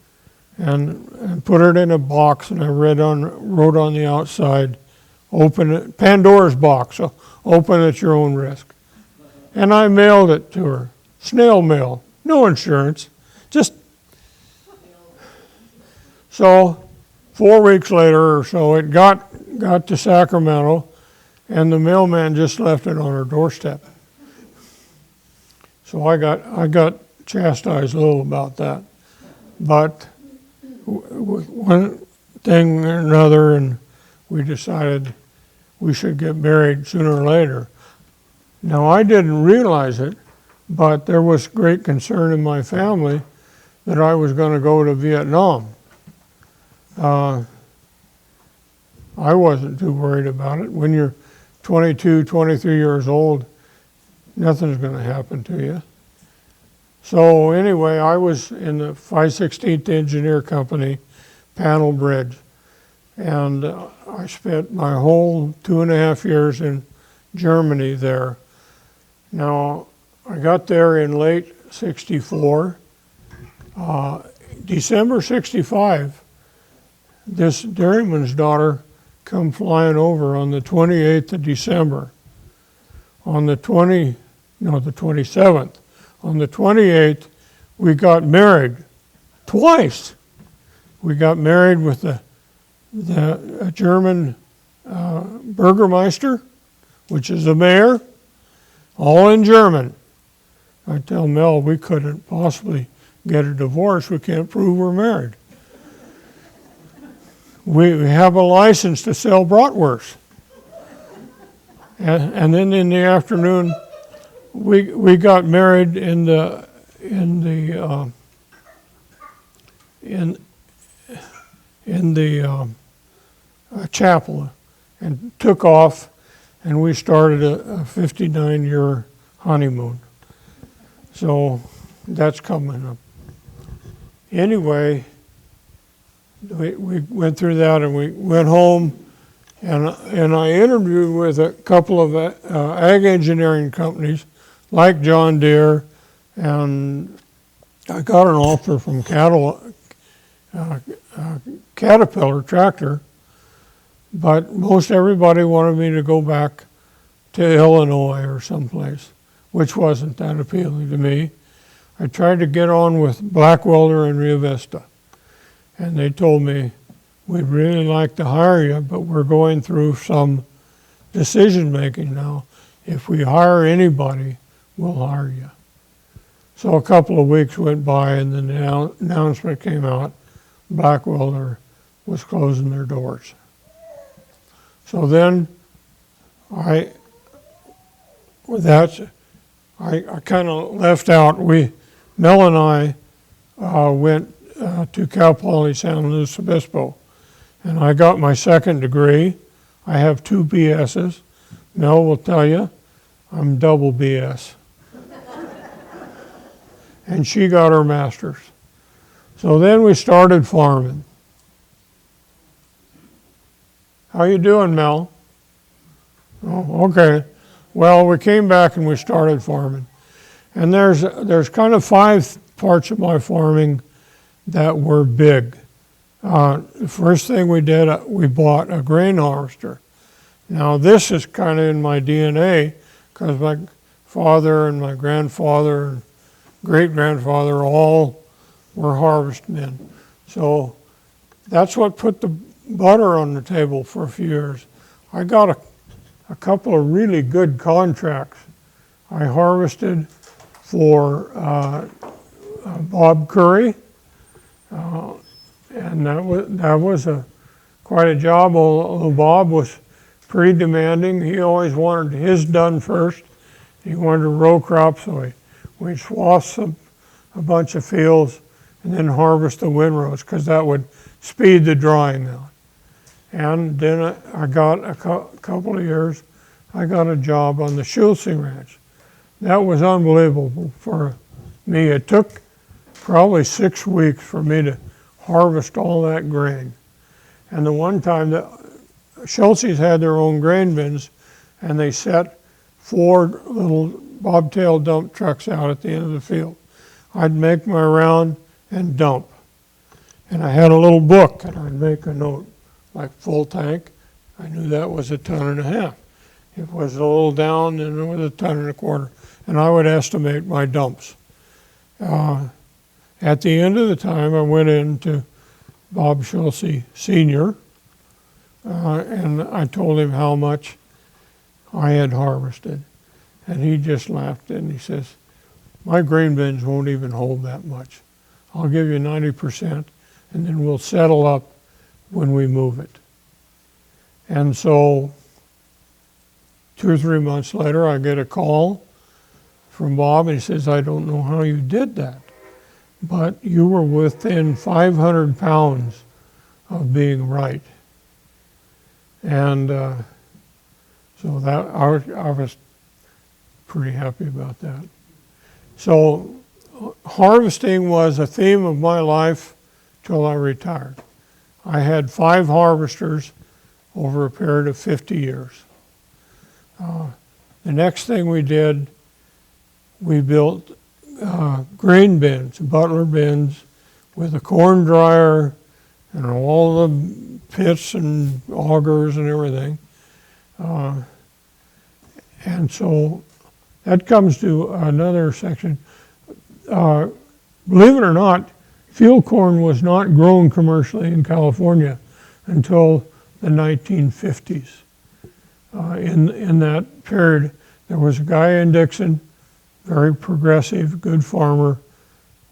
and put it in a box, and I wrote on the outside, "Open it, Pandora's box, so open at your own risk." And I mailed it to her. Snail mail, no insurance, just. So 4 weeks later or so, it got to Sacramento, and the mailman just left it on her doorstep. So I got chastised a little about that. But one thing or another, and we decided we should get married sooner or later. Now, I didn't realize it, but there was great concern in my family that I was going to go to Vietnam. I wasn't too worried about it. When you're 22, 23 years old, nothing's going to happen to you. So anyway, I was in the 516th Engineer Company panel bridge. And I spent my whole 2.5 years in Germany there. Now, I got there in late '64. December '65, this dairyman's daughter come flying over on the 28th of December. On the 27th. On the 28th, we got married twice. We got married with the German Bürgermeister, which is the mayor, all in German. I tell Mel we couldn't possibly get a divorce. We can't prove we're married. We have a license to sell bratwurst. And then in the afternoon, we got married in the chapel and took off, and we started a 59-year honeymoon. So that's coming up. Anyway, we went through that, and we went home, and I interviewed with a couple of ag engineering companies like John Deere, and I got an offer from Caterpillar tractor, but most everybody wanted me to go back to Illinois or someplace, which wasn't that appealing to me. I tried to get on with Blackwelder and Rio Vista, and they told me, we'd really like to hire you, but we're going through some decision making now. If we hire anybody, we'll hire you. So a couple of weeks went by, and then the announcement came out, Blackwelder was closing their doors. So then I kind of left out. Mel and I went to Cal Poly San Luis Obispo, and I got my second degree. I have 2 BSs. Mel will tell you, I'm double BS. And she got her master's. So then we started farming. How you doing, Mel? Oh, okay. Well, we came back and we started farming. And there's kind of 5 parts of my farming that were big. The first thing we did, we bought a grain harvester. Now this is kind of in my DNA because my father and my grandfather and great-grandfather all were harvestmen. So that's what put the butter on the table for a few years. I got a couple of really good contracts. I harvested for Bob Curry, and that was quite a job, although Bob was pretty demanding. He always wanted his done first. He wanted a row crop, so we'd swath a bunch of fields and then harvest the windrows because that would speed the drying out. And then I got a couple of years, I got a job on the Schulze Ranch. That was unbelievable for me. It took probably 6 weeks for me to harvest all that grain. And the one time that Schulze's had their own grain bins, and they set 4 little bobtail dump trucks out at the end of the field. I'd make my round and dump. And I had a little book, and I'd make a note, like full tank. I knew that was 1.5 tons. If it was a little down, then it was 1.25 tons. And I would estimate my dumps. At the end of the time, I went into Bob Schulze Sr., and I told him how much I had harvested. And he just laughed and he says, my grain bins won't even hold that much. I'll give you 90%, and then we'll settle up when we move it. And so 2 or 3 months later, I get a call from Bob, and he says, I don't know how you did that, but you were within 500 pounds of being right. And so that I was pretty happy about that. So harvesting was a theme of my life till I retired. I had 5 harvesters over a period of 50 years. The next thing we did, we built grain bins, Butler bins, with a corn dryer and all the pits and augers and everything. And so that comes to another section. Believe it or not, field corn was not grown commercially in California until the 1950s. In that period, there was a guy in Dixon, very progressive, good farmer,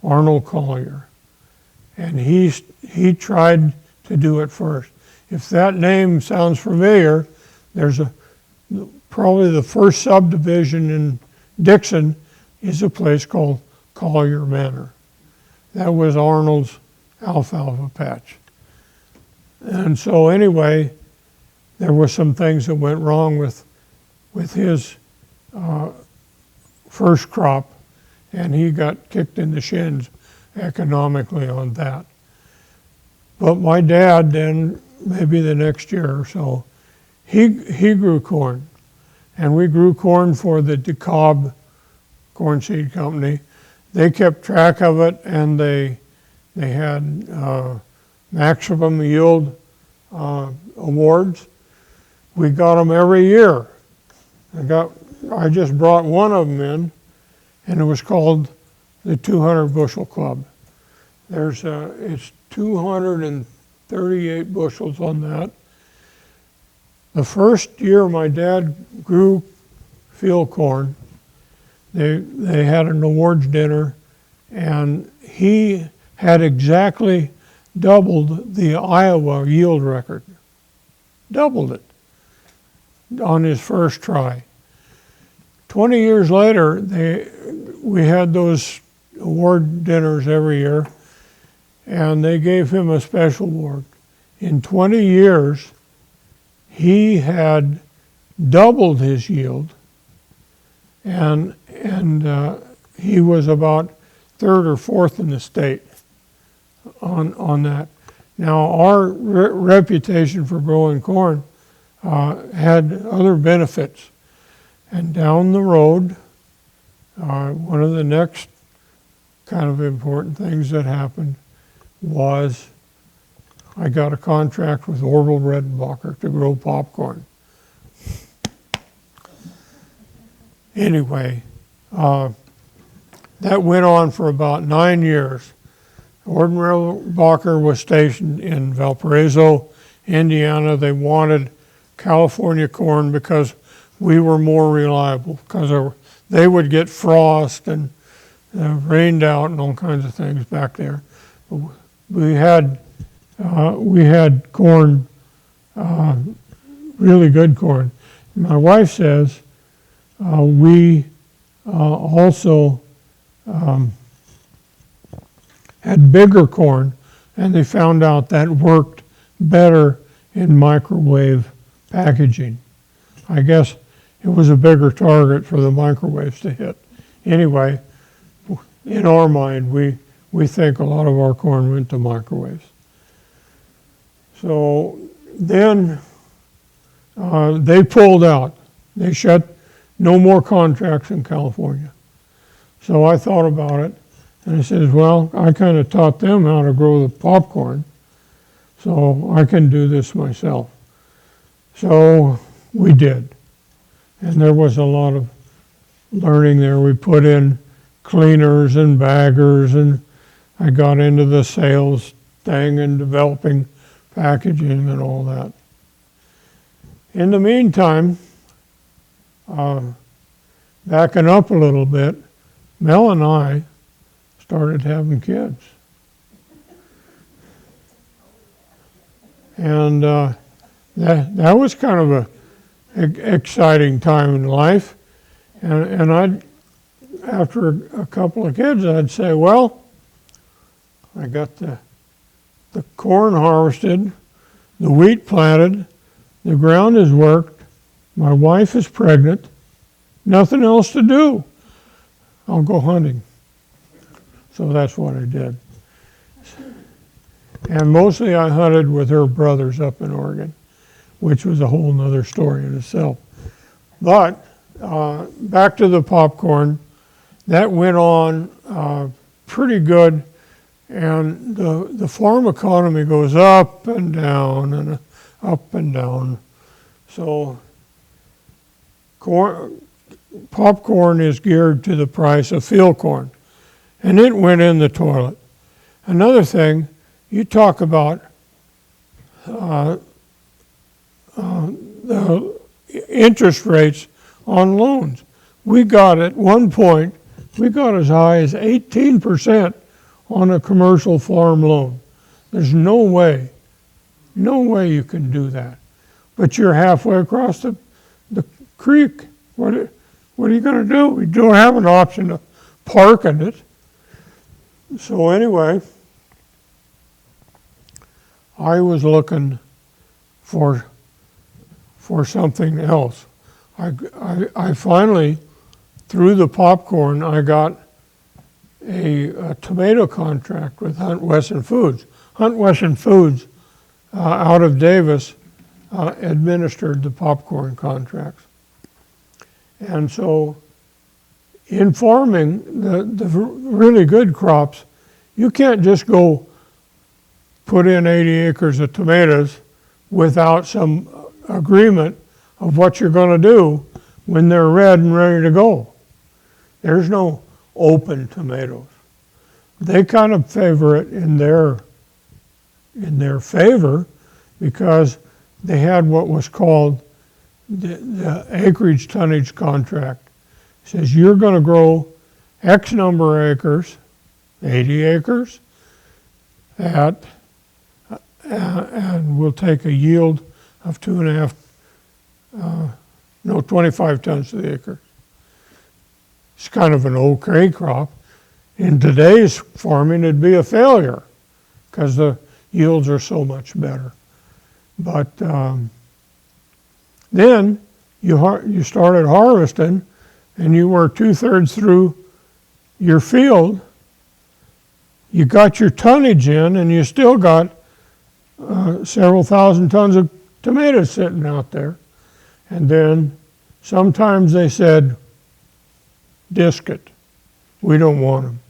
Arnold Collier. And he tried to do it first. If that name sounds familiar, there's probably the first subdivision in Dixon is a place called Collier Manor. That was Arnold's alfalfa patch. And so anyway, there were some things that went wrong with his first crop, and he got kicked in the shins economically on that. But my dad then, maybe the next year or so, he grew corn. And we grew corn for the DeKalb Corn Seed Company. They kept track of it, and they had maximum yield awards. We got them every year. I just brought one of them in, and it was called the 200 Bushel Club. It's 238 bushels on that. The first year my dad grew field corn, they had an awards dinner, and he had exactly doubled the Iowa yield record. Doubled it on his first try. 20 years later, we had those award dinners every year, and they gave him a special award. In 20 years, he had doubled his yield, and he was about 3rd or 4th in the state on that. Now, our reputation for growing corn had other benefits. And down the road, one of the next kind of important things that happened was I got a contract with Orville Redenbacher to grow popcorn. Anyway, that went on for about 9 years. Orville Redenbacher was stationed in Valparaiso, Indiana. They wanted California corn because we were more reliable, because they would get frost and rained out and all kinds of things back there. We had corn, really good corn. My wife says we also had bigger corn, and they found out that worked better in microwave packaging. I guess it was a bigger target for the microwaves to hit. Anyway, in our mind, we think a lot of our corn went to microwaves. So then they pulled out. They shut no more contracts in California. So I thought about it, and I said, well, I kind of taught them how to grow the popcorn, so I can do this myself. So we did. And there was a lot of learning there. We put in cleaners and baggers, and I got into the sales thing and developing packaging and all that. In the meantime, backing up a little bit, Mel and I started having kids. And that was kind of a exciting time in life. And I'd, after a couple of kids, I'd say, well, I got the corn harvested, the wheat planted, the ground is worked, my wife is pregnant, nothing else to do. I'll go hunting. So that's what I did. And mostly I hunted with her brothers up in Oregon, which was a whole nother story in itself. But back to the popcorn, that went on pretty good, and the farm economy goes up and down and up and down. So popcorn is geared to the price of field corn, and it went in the toilet. Another thing, you talk about the interest rates on loans. We got at one point, we got as high as 18% on a commercial farm loan. There's no way you can do that. But you're halfway across the creek. What are you going to do? We don't have an option to park in it. So anyway, I was looking for something else. I finally, through the popcorn, I got a tomato contract with Hunt Wesson Foods. Hunt Wesson Foods out of Davis administered the popcorn contracts. And so in farming, the really good crops, you can't just go put in 80 acres of tomatoes without some agreement of what you're going to do when they're red and ready to go. There's no open tomatoes. They kind of favor it in their favor because they had what was called the acreage tonnage contract. It says you're going to grow X number of acres, 80 acres, and we'll take a yield of 25 tons to the acre. It's kind of an okay crop. In today's farming, it'd be a failure because the yields are so much better. But then you started harvesting, and you were 2/3 through your field. You got your tonnage in, and you still got several thousand tons of tomatoes sitting out there. And then sometimes they said, disc it. We don't want them.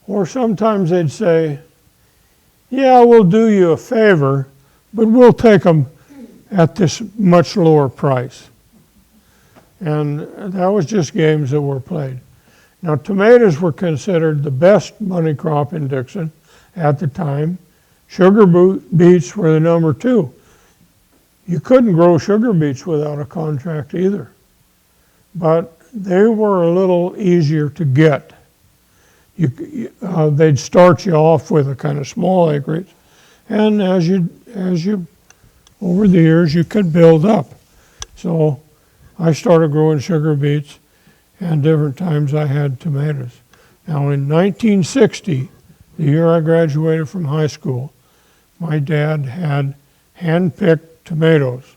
Or sometimes they'd say, yeah, we'll do you a favor, but we'll take them at this much lower price. And that was just games that were played. Now, tomatoes were considered the best money crop in Dixon at the time. Sugar beets were the number 2. You couldn't grow sugar beets without a contract either. But they were a little easier to get. They'd start you off with a kind of small acreage, and as you over the years you could build up. So I started growing sugar beets, and different times I had tomatoes. Now in 1960, the year I graduated from high school, my dad had hand-picked tomatoes,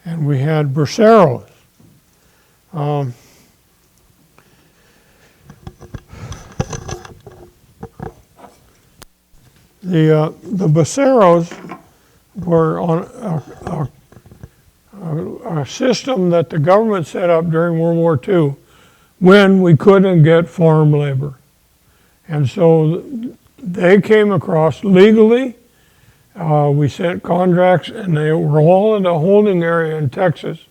and we had braceros. The braceros were on a system that the government set up during World War II when we couldn't get farm labor. And so they came across legally. We sent contracts, and they were all in a holding area in Texas.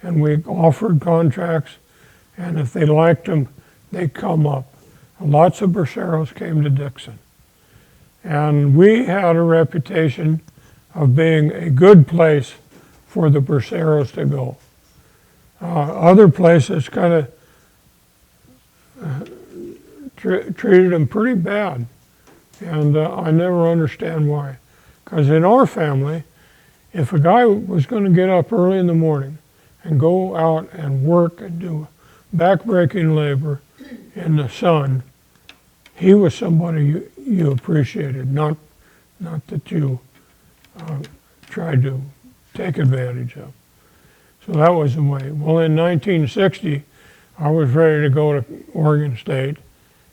And we offered contracts, and if they liked them, they'd come up. Lots of braceros came to Dixon. And we had a reputation of being a good place for the braceros to go. Other places kind of treated them pretty bad, and I never understand why. Because in our family, if a guy was going to get up early in the morning and go out and work and do back-breaking labor in the sun, he was somebody you appreciated, not that you tried to take advantage of. So that was the way. Well, in 1960, I was ready to go to Oregon State,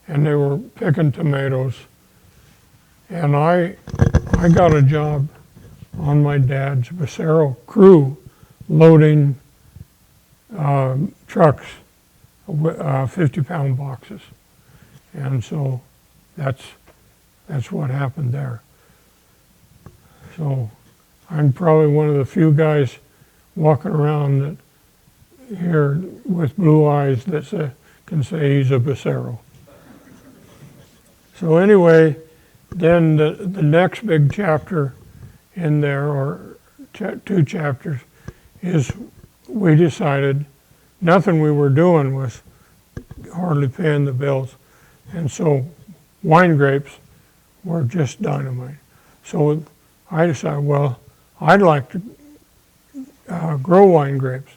and they were picking tomatoes. And I got a job on my dad's Vocero crew loading trucks, 50-pound boxes. And so that's what happened there. So I'm probably one of the few guys walking around that here with blue eyes that can say he's a Vocero. So anyway, then the next big chapter in there, or two chapters, is we decided nothing we were doing was hardly paying the bills. And so wine grapes were just dynamite. So I decided, well, I'd like to grow wine grapes.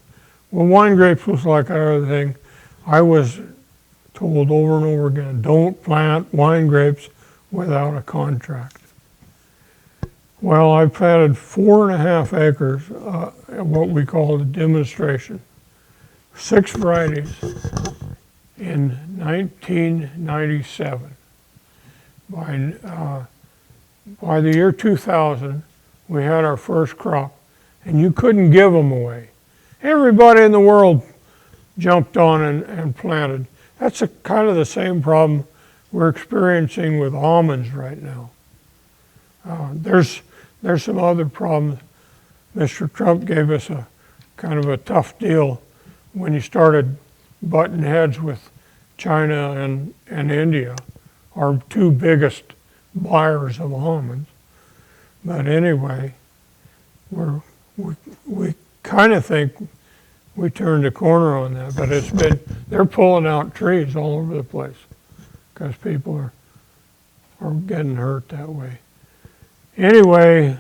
Well, wine grapes was like another thing. I was told over and over again, don't plant wine grapes without a contract. Well, I planted 4.5 acres, what we call a demonstration, 6 varieties in 1997. By the year 2000, we had our first crop, and you couldn't give them away. Everybody in the world jumped on and planted. That's kind of the same problem we're experiencing with almonds right now. There's some other problems. Mr. Trump gave us a kind of a tough deal when he started butting heads with China and India, our 2 biggest buyers of almonds. But anyway, we kind of think we turned a corner on that, but they're pulling out trees all over the place because people are getting hurt that way. Anyway,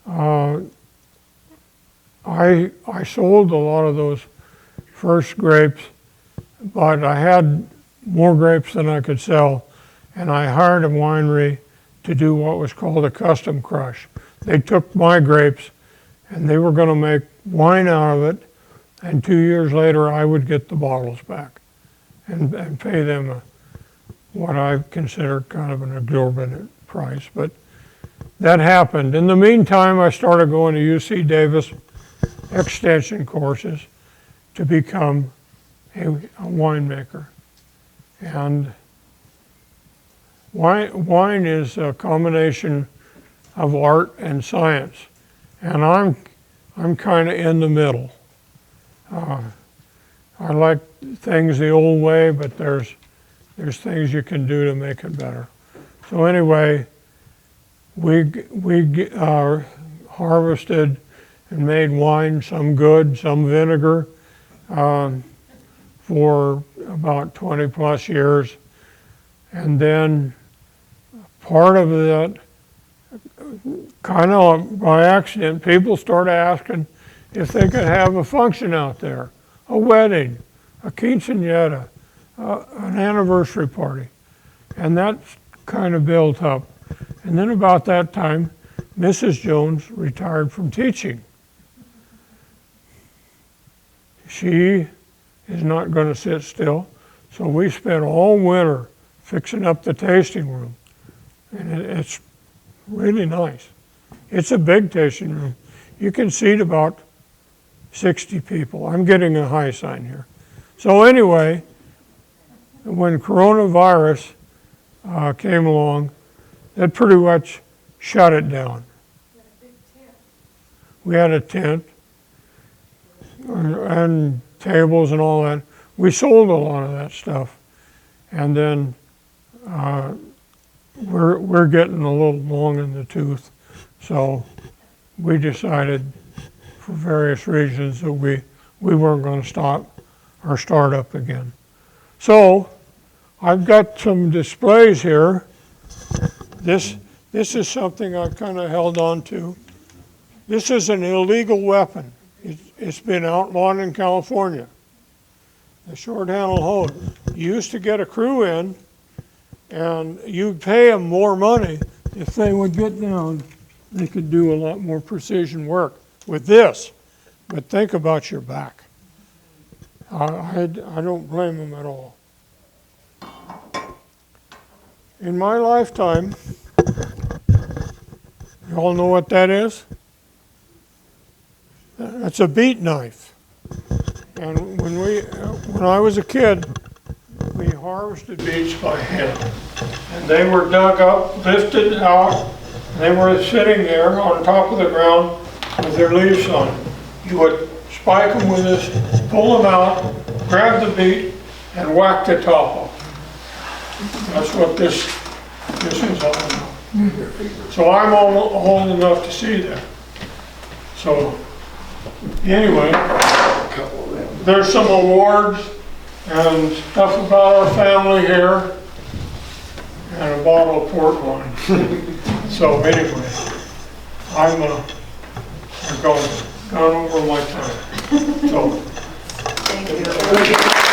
I sold a lot of those first grapes, but I had more grapes than I could sell, and I hired a winery to do what was called a custom crush. They took my grapes, and they were going to make wine out of it, and 2 years later I would get the bottles back and pay them what I consider kind of an exorbitant price. But that happened. In the meantime, I started going to UC Davis extension courses to become a winemaker. And wine is a combination of art and science, and I'm kind of in the middle. I like things the old way, but there's things you can do to make it better. So anyway, we harvested and made wine, some good, some vinegar, for about 20 plus years. And then part of that, kind of by accident, people started asking if they could have a function out there, a wedding, a quinceañera, an anniversary party. And that kind of built up. And then about that time, Mrs. Jones retired from teaching. She is not going to sit still, so we spent all winter fixing up the tasting room. And it's really nice. It's a big tasting room. You can seat about 60 people. I'm getting a high sign here. So anyway, when coronavirus came along, that pretty much shut it down. We had a tent and tables and all that. We sold a lot of that stuff. And then we're getting a little long in the tooth. So we decided for various reasons that we weren't going to stop or start up again. So I've got some displays here. This is something I've kind of held on to. This is an illegal weapon. It's been outlawed in California. The short-handled hose. You used to get a crew in, and you'd pay them more money. If they would get down, they could do a lot more precision work with this. But think about your back. I don't blame them at all. In my lifetime, You all know what that is? That's a beet knife. And when I was a kid, we harvested beets by hand. And they were dug up, lifted out, and they were sitting there on top of the ground with their leaves on them. You would spike them with this, pull them out, grab the beet, and whack the top off. That's what this is all about. So I'm old enough to see that. So anyway, there's some awards and stuff about our family here, and a bottle of port wine. So anyway, I've gone over my time. So. Thank you.